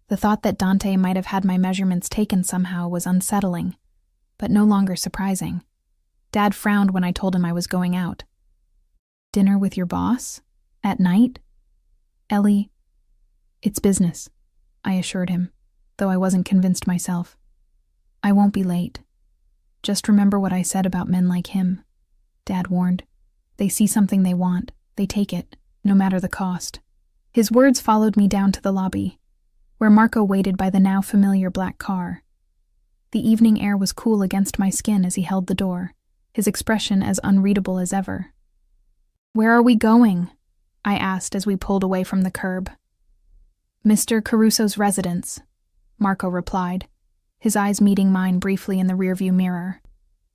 The thought that Dante might have had my measurements taken somehow was unsettling, but no longer surprising. Dad frowned when I told him I was going out. "Dinner with your boss? At night?" "Ellie, it's business," I assured him, though I wasn't convinced myself. "I won't be late. Just remember what I said about men like him," Dad warned. "They see something they want, they take it, no matter the cost." His words followed me down to the lobby, where Marco waited by the now familiar black car. The evening air was cool against my skin as he held the door, his expression as unreadable as ever. "Where are we going?" I asked as we pulled away from the curb. "Mr. Caruso's residence," Marco replied, his eyes meeting mine briefly in the rearview mirror.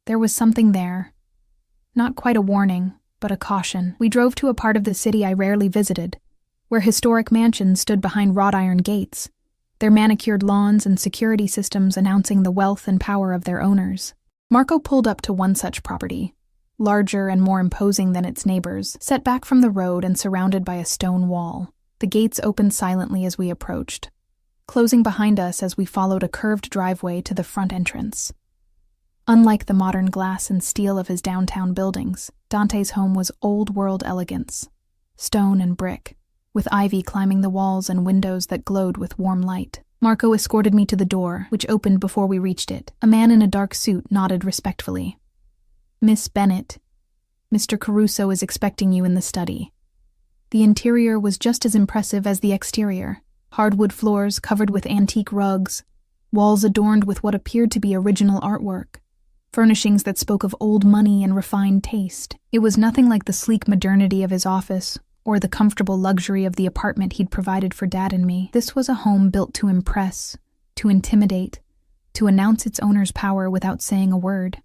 There was something there. Not quite a warning, but a caution. We drove to a part of the city I rarely visited, where historic mansions stood behind wrought iron gates, their manicured lawns and security systems announcing the wealth and power of their owners. Marco pulled up to one such property, larger and more imposing than its neighbors, set back from the road and surrounded by a stone wall. The gates opened silently as we approached, closing behind us as we followed a curved driveway to the front entrance. Unlike the modern glass and steel of his downtown buildings, Dante's home was old-world elegance, stone and brick, with ivy climbing the walls and windows that glowed with warm light. Marco escorted me to the door, which opened before we reached it. A man in a dark suit nodded respectfully. "Miss Bennett, Mr. Caruso is expecting you in the study." The interior was just as impressive as the exterior. Hardwood floors covered with antique rugs, walls adorned with what appeared to be original artwork, furnishings that spoke of old money and refined taste. It was nothing like the sleek modernity of his office or the comfortable luxury of the apartment he'd provided for Dad and me. This was a home built to impress, to intimidate, to announce its owner's power without saying a word.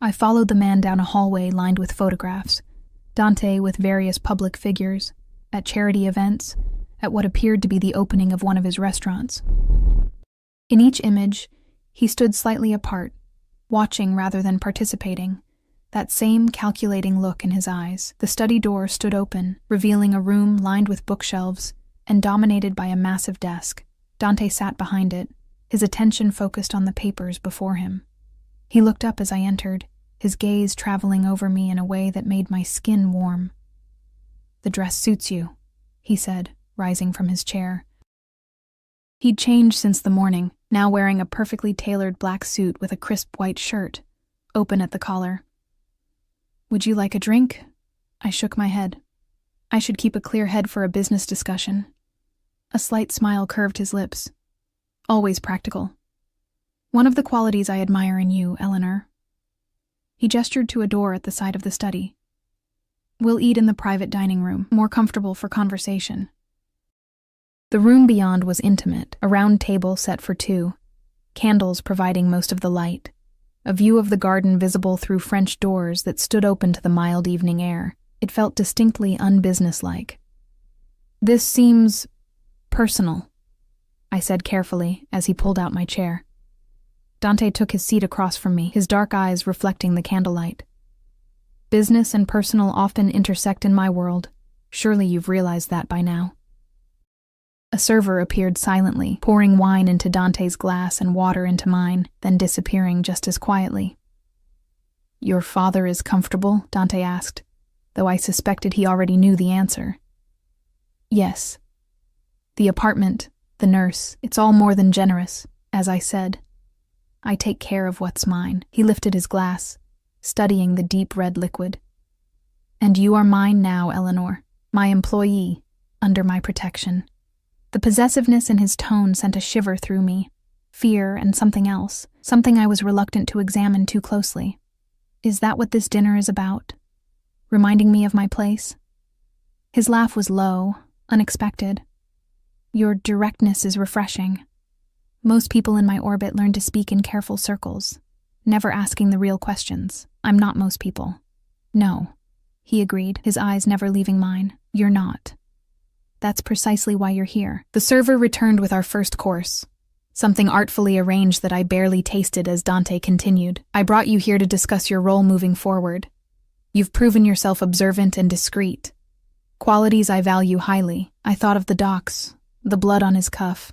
I followed the man down a hallway lined with photographs, Dante with various public figures, at charity events, at what appeared to be the opening of one of his restaurants. In each image, he stood slightly apart, watching rather than participating, that same calculating look in his eyes. The study door stood open, revealing a room lined with bookshelves and dominated by a massive desk. Dante sat behind it, his attention focused on the papers before him. He looked up as I entered, his gaze traveling over me in a way that made my skin warm. "The dress suits you," he said, rising from his chair. He'd changed since the morning, now wearing a perfectly tailored black suit with a crisp white shirt, open at the collar. "Would you like a drink?" I shook my head. I should keep a clear head for a business discussion. A slight smile curved his lips. "Always practical. One of the qualities I admire in you, Eleanor." He gestured to a door at the side of the study. "We'll eat in the private dining room, more comfortable for conversation." The room beyond was intimate, a round table set for two, candles providing most of the light, a view of the garden visible through French doors that stood open to the mild evening air. It felt distinctly unbusinesslike. "This seems personal," I said carefully as he pulled out my chair. Dante took his seat across from me, his dark eyes reflecting the candlelight. "Business and personal often intersect in my world. Surely you've realized that by now." A server appeared silently, pouring wine into Dante's glass and water into mine, then disappearing just as quietly. "Your father is comfortable?" Dante asked, though I suspected he already knew the answer. "Yes. The apartment, the nurse, it's all more than generous, as I said. I take care of what's mine." He lifted his glass, studying the deep red liquid. "And you are mine now, Eleanor, my employee, under my protection." The possessiveness in his tone sent a shiver through me, fear and something else, something I was reluctant to examine too closely. Is that what this dinner is about? Reminding me of my place? His laugh was low, unexpected. "Your directness is refreshing. Most people in my orbit learn to speak in careful circles, never asking the real questions. I'm not most people." "No," he agreed, his eyes never leaving mine. "You're not. That's precisely why you're here." The server returned with our first course, something artfully arranged that I barely tasted as Dante continued. "I brought you here to discuss your role moving forward. You've proven yourself observant and discreet. Qualities I value highly. I thought of the docs, the blood on his cuff.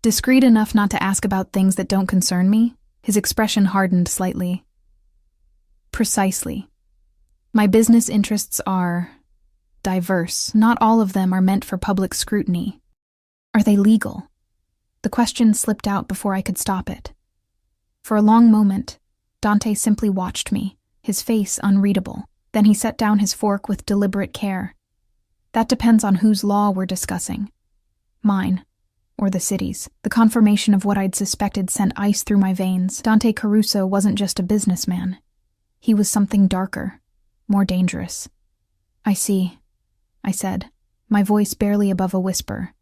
Discreet enough not to ask about things that don't concern me?" His expression hardened slightly. "Precisely. My business interests are diverse. Not all of them are meant for public scrutiny. Are they legal?" The question slipped out before I could stop it. For a long moment, Dante simply watched me, his face unreadable. Then he set down his fork with deliberate care. "That depends on whose law we're discussing. Mine, or the city's." The confirmation of what I'd suspected sent ice through my veins. Dante Caruso wasn't just a businessman. He was something darker, more dangerous. "I see," I said, my voice barely above a whisper.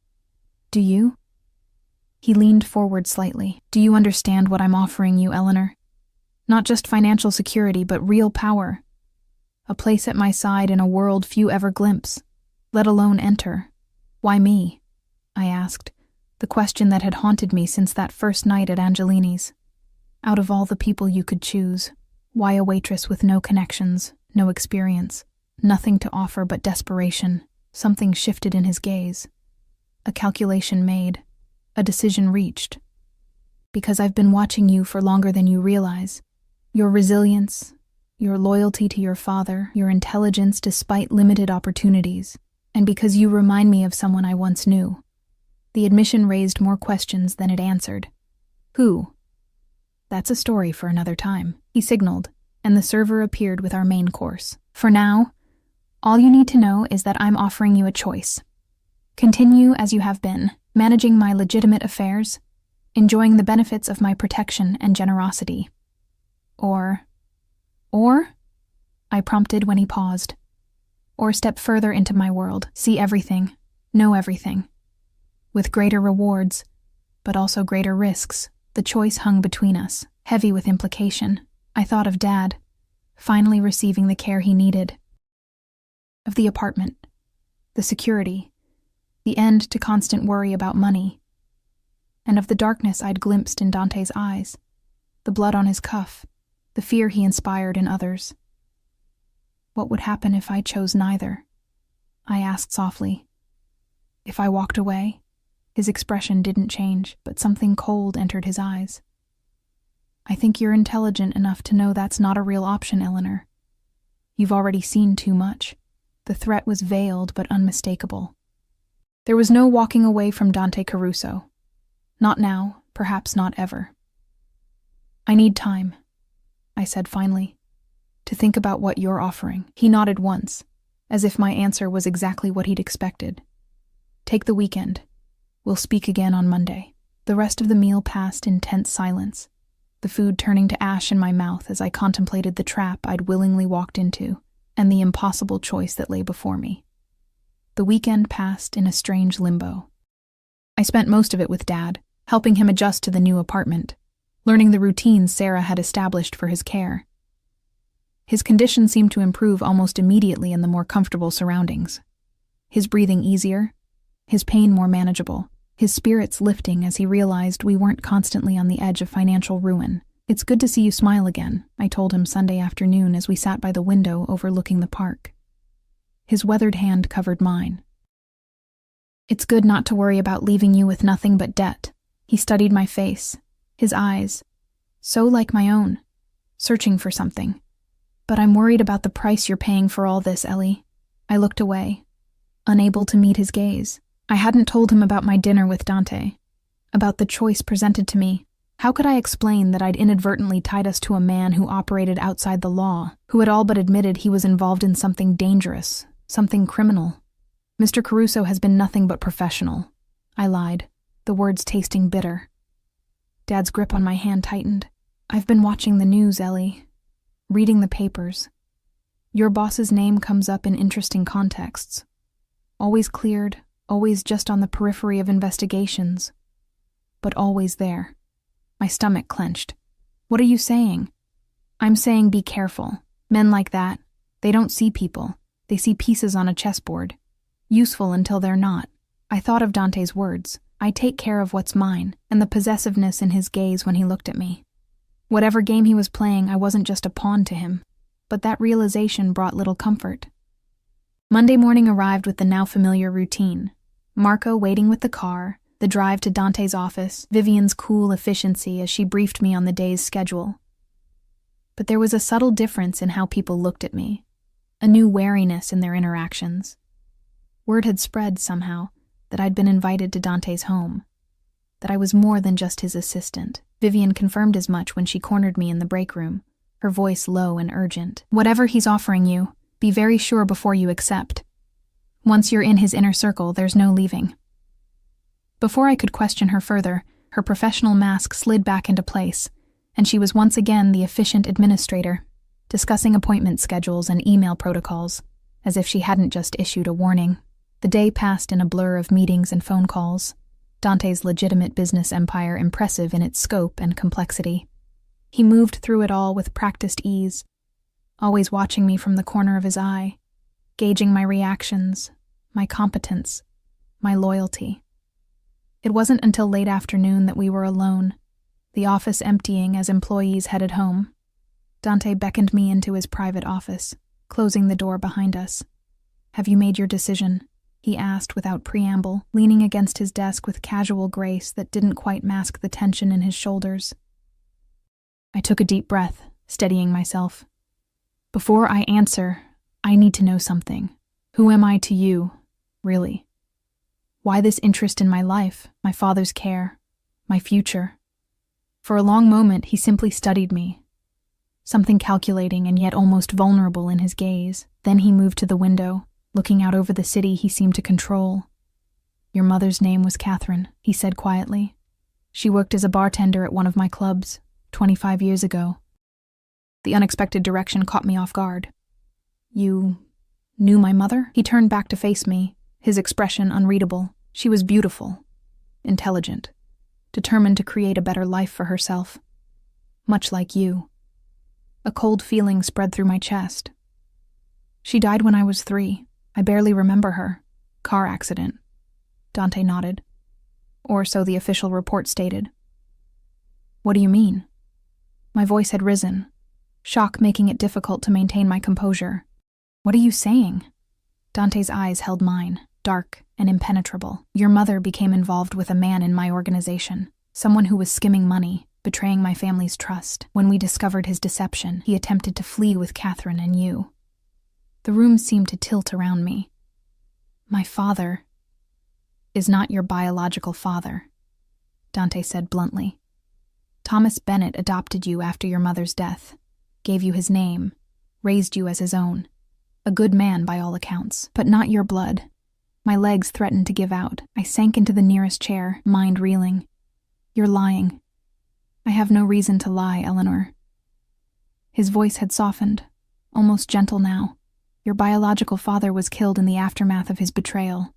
"Do you?" He leaned forward slightly. "Do you understand what I'm offering you, Eleanor? Not just financial security, but real power. A place at my side in a world few ever glimpse, let alone enter." "Why me?" I asked, the question that had haunted me since that first night at Angelini's. "Out of all the people you could choose, why a waitress with no connections, no experience? Nothing to offer but desperation." Something shifted in his gaze. A calculation made, a decision reached. "Because I've been watching you for longer than you realize. Your resilience, your loyalty to your father, your intelligence despite limited opportunities, And because you remind me of someone I once knew. The admission raised more questions than it answered. Who? That's a story for another time, he signaled, and the server appeared with our main course. For now, all you need to know is that I'm offering you a choice. Continue as you have been, managing my legitimate affairs, enjoying the benefits of my protection and generosity. Or, I prompted when he paused. Or step further into my world, see everything, know everything. With greater rewards, but also greater risks, the choice hung between us, heavy with implication. I thought of Dad, finally receiving the care he needed. Of the apartment, the security, the end to constant worry about money, and of the darkness I'd glimpsed in Dante's eyes, the blood on his cuff, the fear he inspired in others. What would happen if I chose neither? I asked softly. If I walked away? His expression didn't change, but something cold entered his eyes. I think you're intelligent enough to know that's not a real option, Eleanor. You've already seen too much. The threat was veiled but unmistakable. There was no walking away from Dante Caruso. Not now, perhaps not ever. I need time, I said finally, to think about what you're offering. He nodded once, as if my answer was exactly what he'd expected. Take the weekend. We'll speak again on Monday. The rest of the meal passed in tense silence, the food turning to ash in my mouth as I contemplated the trap I'd willingly walked into and the impossible choice that lay before me. The weekend passed in a strange limbo. I spent most of it with Dad, helping him adjust to the new apartment, learning the routines Sarah had established for his care. His condition seemed to improve almost immediately in the more comfortable surroundings. His breathing easier, his pain more manageable, his spirits lifting as he realized we weren't constantly on the edge of financial ruin. It's good to see you smile again, I told him Sunday afternoon as we sat by the window overlooking the park. His weathered hand covered mine. It's good not to worry about leaving you with nothing but debt. He studied my face, his eyes, so like my own, searching for something. But I'm worried about the price you're paying for all this, Ellie. I looked away, unable to meet his gaze. I hadn't told him about my dinner with Dante, about the choice presented to me. How could I explain that I'd inadvertently tied us to a man who operated outside the law, who had all but admitted he was involved in something dangerous, something criminal? Mr. Caruso has been nothing but professional. I lied, the words tasting bitter. Dad's grip on my hand tightened. I've been watching the news, Ellie, reading the papers. Your boss's name comes up in interesting contexts. Always cleared, always just on the periphery of investigations, but always there. My stomach clenched. What are you saying? I'm saying be careful. Men like that, they don't see people. They see pieces on a chessboard. Useful until they're not. I thought of Dante's words. I take care of what's mine, and the possessiveness in his gaze when he looked at me. Whatever game he was playing, I wasn't just a pawn to him, but that realization brought little comfort. Monday morning arrived with the now familiar routine. Marco waiting with the car, the drive to Dante's office, Vivian's cool efficiency as she briefed me on the day's schedule. But there was a subtle difference in how people looked at me, a new wariness in their interactions. Word had spread somehow that I'd been invited to Dante's home, that I was more than just his assistant. Vivian confirmed as much when she cornered me in the break room, her voice low and urgent. Whatever he's offering you, be very sure before you accept. Once you're in his inner circle, there's no leaving. Before I could question her further, her professional mask slid back into place, and she was once again the efficient administrator, discussing appointment schedules and email protocols, as if she hadn't just issued a warning. The day passed in a blur of meetings and phone calls, Dante's legitimate business empire impressive in its scope and complexity. He moved through it all with practiced ease, always watching me from the corner of his eye, gauging my reactions, my competence, my loyalty. It wasn't until late afternoon that we were alone, the office emptying as employees headed home. Dante beckoned me into his private office, closing the door behind us. "Have you made your decision?" he asked without preamble, leaning against his desk with casual grace that didn't quite mask the tension in his shoulders. I took a deep breath, steadying myself. "Before I answer, I need to know something. Who am I to you? Really? Why this interest in my life, my father's care, my future? For a long moment, he simply studied me, something calculating and yet almost vulnerable in his gaze. Then he moved to the window, looking out over the city he seemed to control. Your mother's name was Catherine, he said quietly. She worked as a bartender at one of my clubs, 25 years ago. The unexpected direction caught me off guard. You knew my mother? He turned back to face me, his expression unreadable. She was beautiful, intelligent, determined to create a better life for herself. Much like you. A cold feeling spread through my chest. She died when I was 3. I barely remember her. Car accident. Dante nodded. Or so the official report stated. What do you mean? My voice had risen, shock making it difficult to maintain my composure. What are you saying? Dante's eyes held mine, dark and impenetrable. Your mother became involved with a man in my organization, someone who was skimming money, betraying my family's trust. When we discovered his deception, he attempted to flee with Catherine and you. The room seemed to tilt around me. My father is not your biological father, Dante said bluntly. Thomas Bennett adopted you after your mother's death, gave you his name, raised you as his own. A good man by all accounts, but not your blood. My legs threatened to give out. I sank into the nearest chair, mind reeling. You're lying. I have no reason to lie, Eleanor. His voice had softened, almost gentle now. Your biological father was killed in the aftermath of his betrayal.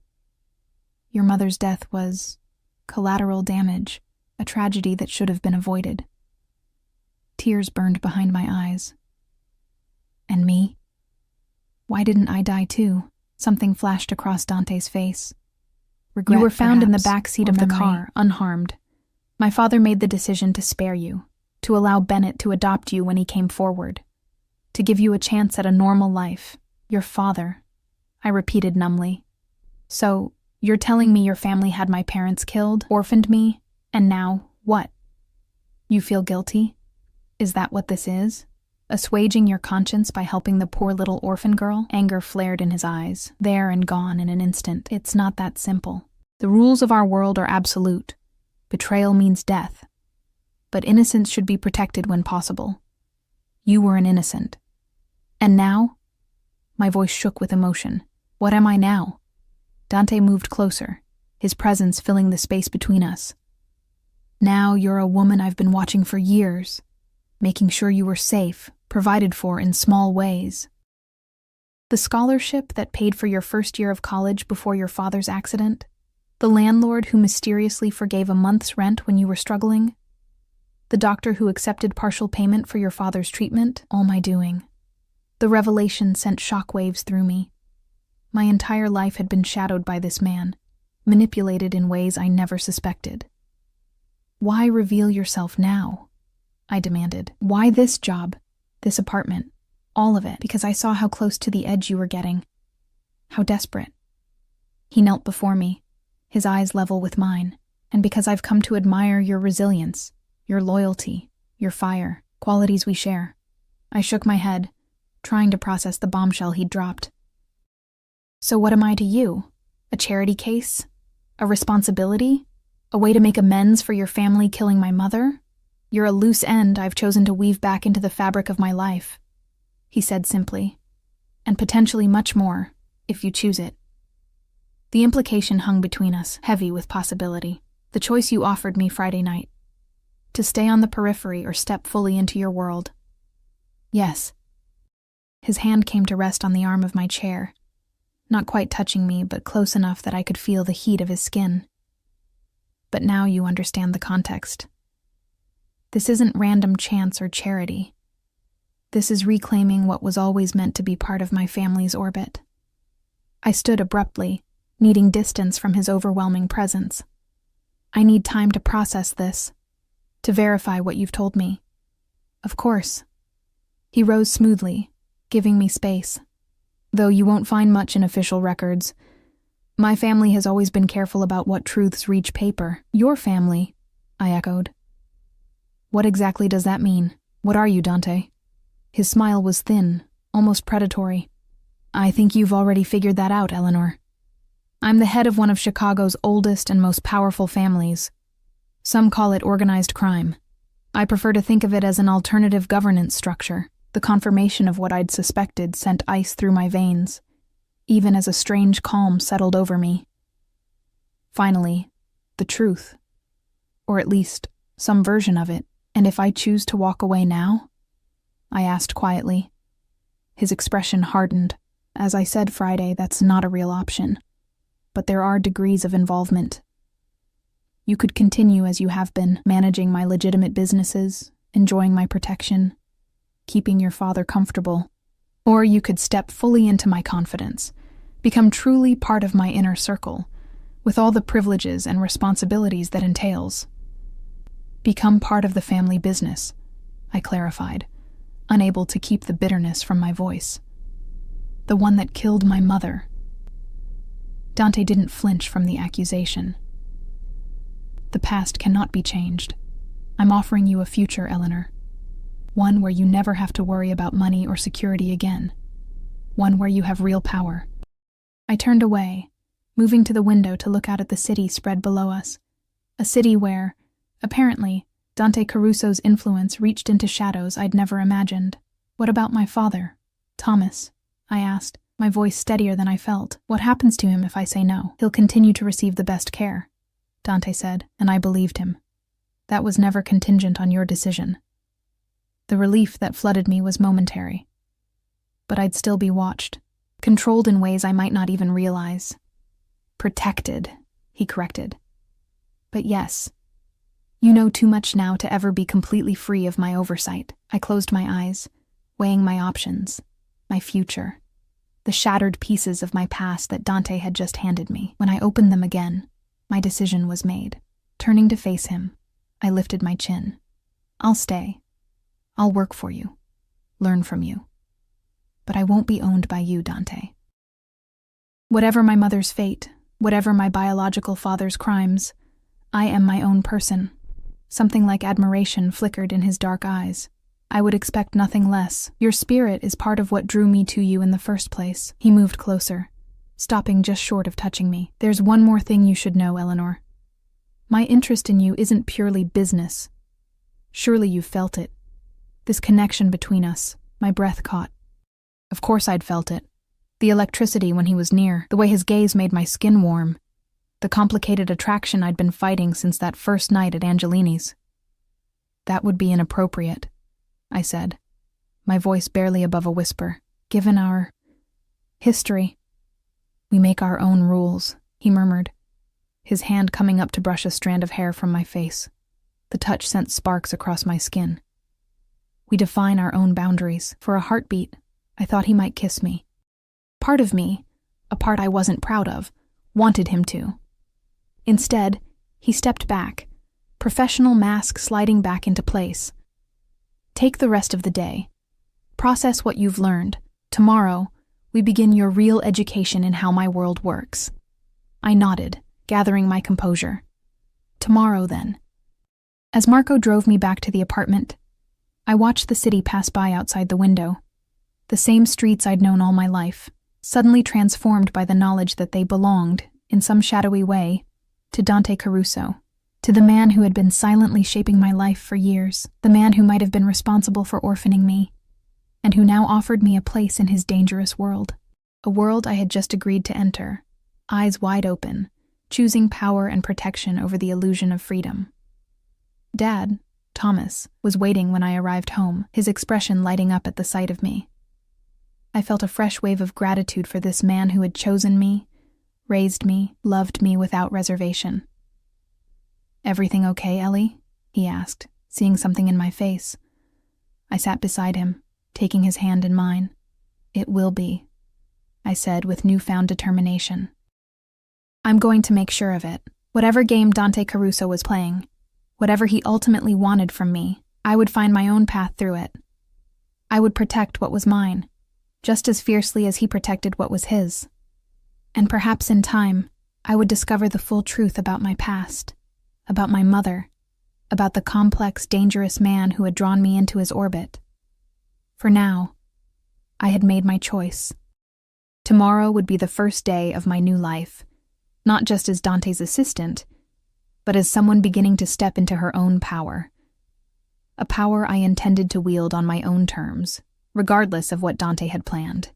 Your mother's death was collateral damage, a tragedy that should have been avoided. Tears burned behind my eyes. And me? Why didn't I die too? Something flashed across Dante's face. Regret, you were found in the back seat of the car, unharmed. My father made the decision to spare you, to allow Bennett to adopt you when he came forward, to give you a chance at a normal life. Your father, I repeated numbly. So, you're telling me your family had my parents killed, orphaned me, and now, what? You feel guilty? Is that what this is? Assuaging your conscience by helping the poor little orphan girl? Anger flared in his eyes, there and gone in an instant. It's not that simple. The rules of our world are absolute. Betrayal means death. But innocence should be protected when possible. You were an innocent. And now? My voice shook with emotion. What am I now? Dante moved closer, his presence filling the space between us. Now you're a woman I've been watching for years, making sure you were safe, provided for in small ways. The scholarship that paid for your first year of college before your father's accident? The landlord who mysteriously forgave a month's rent when you were struggling? The doctor who accepted partial payment for your father's treatment? All my doing. The revelation sent shockwaves through me. My entire life had been shadowed by this man, manipulated in ways I never suspected. Why reveal yourself now? I demanded. Why this job? This apartment? All of it? Because I saw how close to the edge you were getting. How desperate. He knelt before me, his eyes level with mine, and because I've come to admire your resilience, your loyalty, your fire, qualities we share. I shook my head, trying to process the bombshell he'd dropped. So what am I to you? A charity case? A responsibility? A way to make amends for your family killing my mother? You're a loose end I've chosen to weave back into the fabric of my life, he said simply, and potentially much more, if you choose it. The implication hung between us, heavy with possibility. The choice you offered me Friday night. To stay on the periphery or step fully into your world. Yes. His hand came to rest on the arm of my chair, not quite touching me, but close enough that I could feel the heat of his skin. But now you understand the context. This isn't random chance or charity. This is reclaiming what was always meant to be part of my family's orbit. I stood abruptly, needing distance from his overwhelming presence. I need time to process this, to verify what you've told me. Of course. He rose smoothly, giving me space. Though you won't find much in official records. My family has always been careful about what truths reach paper. Your family, I echoed. What exactly does that mean? What are you, Dante? His smile was thin, almost predatory. I think you've already figured that out, Eleanor. I'm the head of one of Chicago's oldest and most powerful families. Some call it organized crime. I prefer to think of it as an alternative governance structure. The confirmation of what I'd suspected sent ice through my veins, even as a strange calm settled over me. Finally, the truth. Or at least, some version of it. And if I choose to walk away now? I asked quietly. His expression hardened. As I said Friday, that's not a real option. But there are degrees of involvement. You could continue as you have been, managing my legitimate businesses, enjoying my protection, keeping your father comfortable. Or you could step fully into my confidence, become truly part of my inner circle, with all the privileges and responsibilities that entails. Become part of the family business, I clarified, unable to keep the bitterness from my voice. The one that killed my mother. Dante didn't flinch from the accusation. The past cannot be changed. I'm offering you a future, Eleanor. One where you never have to worry about money or security again. One where you have real power. I turned away, moving to the window to look out at the city spread below us. A city where, apparently, Dante Caruso's influence reached into shadows I'd never imagined. What about my father, Thomas? I asked, my voice steadier than I felt. What happens to him if I say no? He'll continue to receive the best care, Dante said, and I believed him. That was never contingent on your decision. The relief that flooded me was momentary. But I'd still be watched, controlled in ways I might not even realize. Protected, he corrected. But yes, you know too much now to ever be completely free of my oversight. I closed my eyes, weighing my options, my future, the shattered pieces of my past that Dante had just handed me. When I opened them again, my decision was made. Turning to face him, I lifted my chin. I'll stay. I'll work for you, learn from you. But I won't be owned by you, Dante. Whatever my mother's fate, whatever my biological father's crimes, I am my own person. Something like admiration flickered in his dark eyes. I would expect nothing less. Your spirit is part of what drew me to you in the first place. He moved closer, stopping just short of touching me. There's one more thing you should know, Eleanor. My interest in you isn't purely business. Surely you felt it. This connection between us, my breath caught. Of course I'd felt it. The electricity when he was near, the way his gaze made my skin warm, the complicated attraction I'd been fighting since that first night at Angelini's. That would be inappropriate, I said, my voice barely above a whisper. Given our history, we make our own rules, he murmured, his hand coming up to brush a strand of hair from my face. The touch sent sparks across my skin. We define our own boundaries. For a heartbeat, I thought he might kiss me. Part of me, a part I wasn't proud of, wanted him to. Instead, he stepped back, professional mask sliding back into place. Take the rest of the day. Process what you've learned. Tomorrow, we begin your real education in how my world works. I nodded, gathering my composure. Tomorrow, then. As Marco drove me back to the apartment, I watched the city pass by outside the window. The same streets I'd known all my life, suddenly transformed by the knowledge that they belonged, in some shadowy way, to Dante Caruso, to the man who had been silently shaping my life for years, the man who might have been responsible for orphaning me, and who now offered me a place in his dangerous world, a world I had just agreed to enter, eyes wide open, choosing power and protection over the illusion of freedom. Dad, Thomas, was waiting when I arrived home, his expression lighting up at the sight of me. I felt a fresh wave of gratitude for this man who had chosen me, raised me, loved me without reservation. "Everything okay, Ellie?" he asked, seeing something in my face. I sat beside him, taking his hand in mine. "It will be," I said with newfound determination. "I'm going to make sure of it. Whatever game Dante Caruso was playing, whatever he ultimately wanted from me, I would find my own path through it. I would protect what was mine, just as fiercely as he protected what was his. And perhaps in time, I would discover the full truth about my past, about my mother, about the complex, dangerous man who had drawn me into his orbit. For now, I had made my choice. Tomorrow would be the first day of my new life, not just as Dante's assistant, but as someone beginning to step into her own power. A power I intended to wield on my own terms, regardless of what Dante had planned.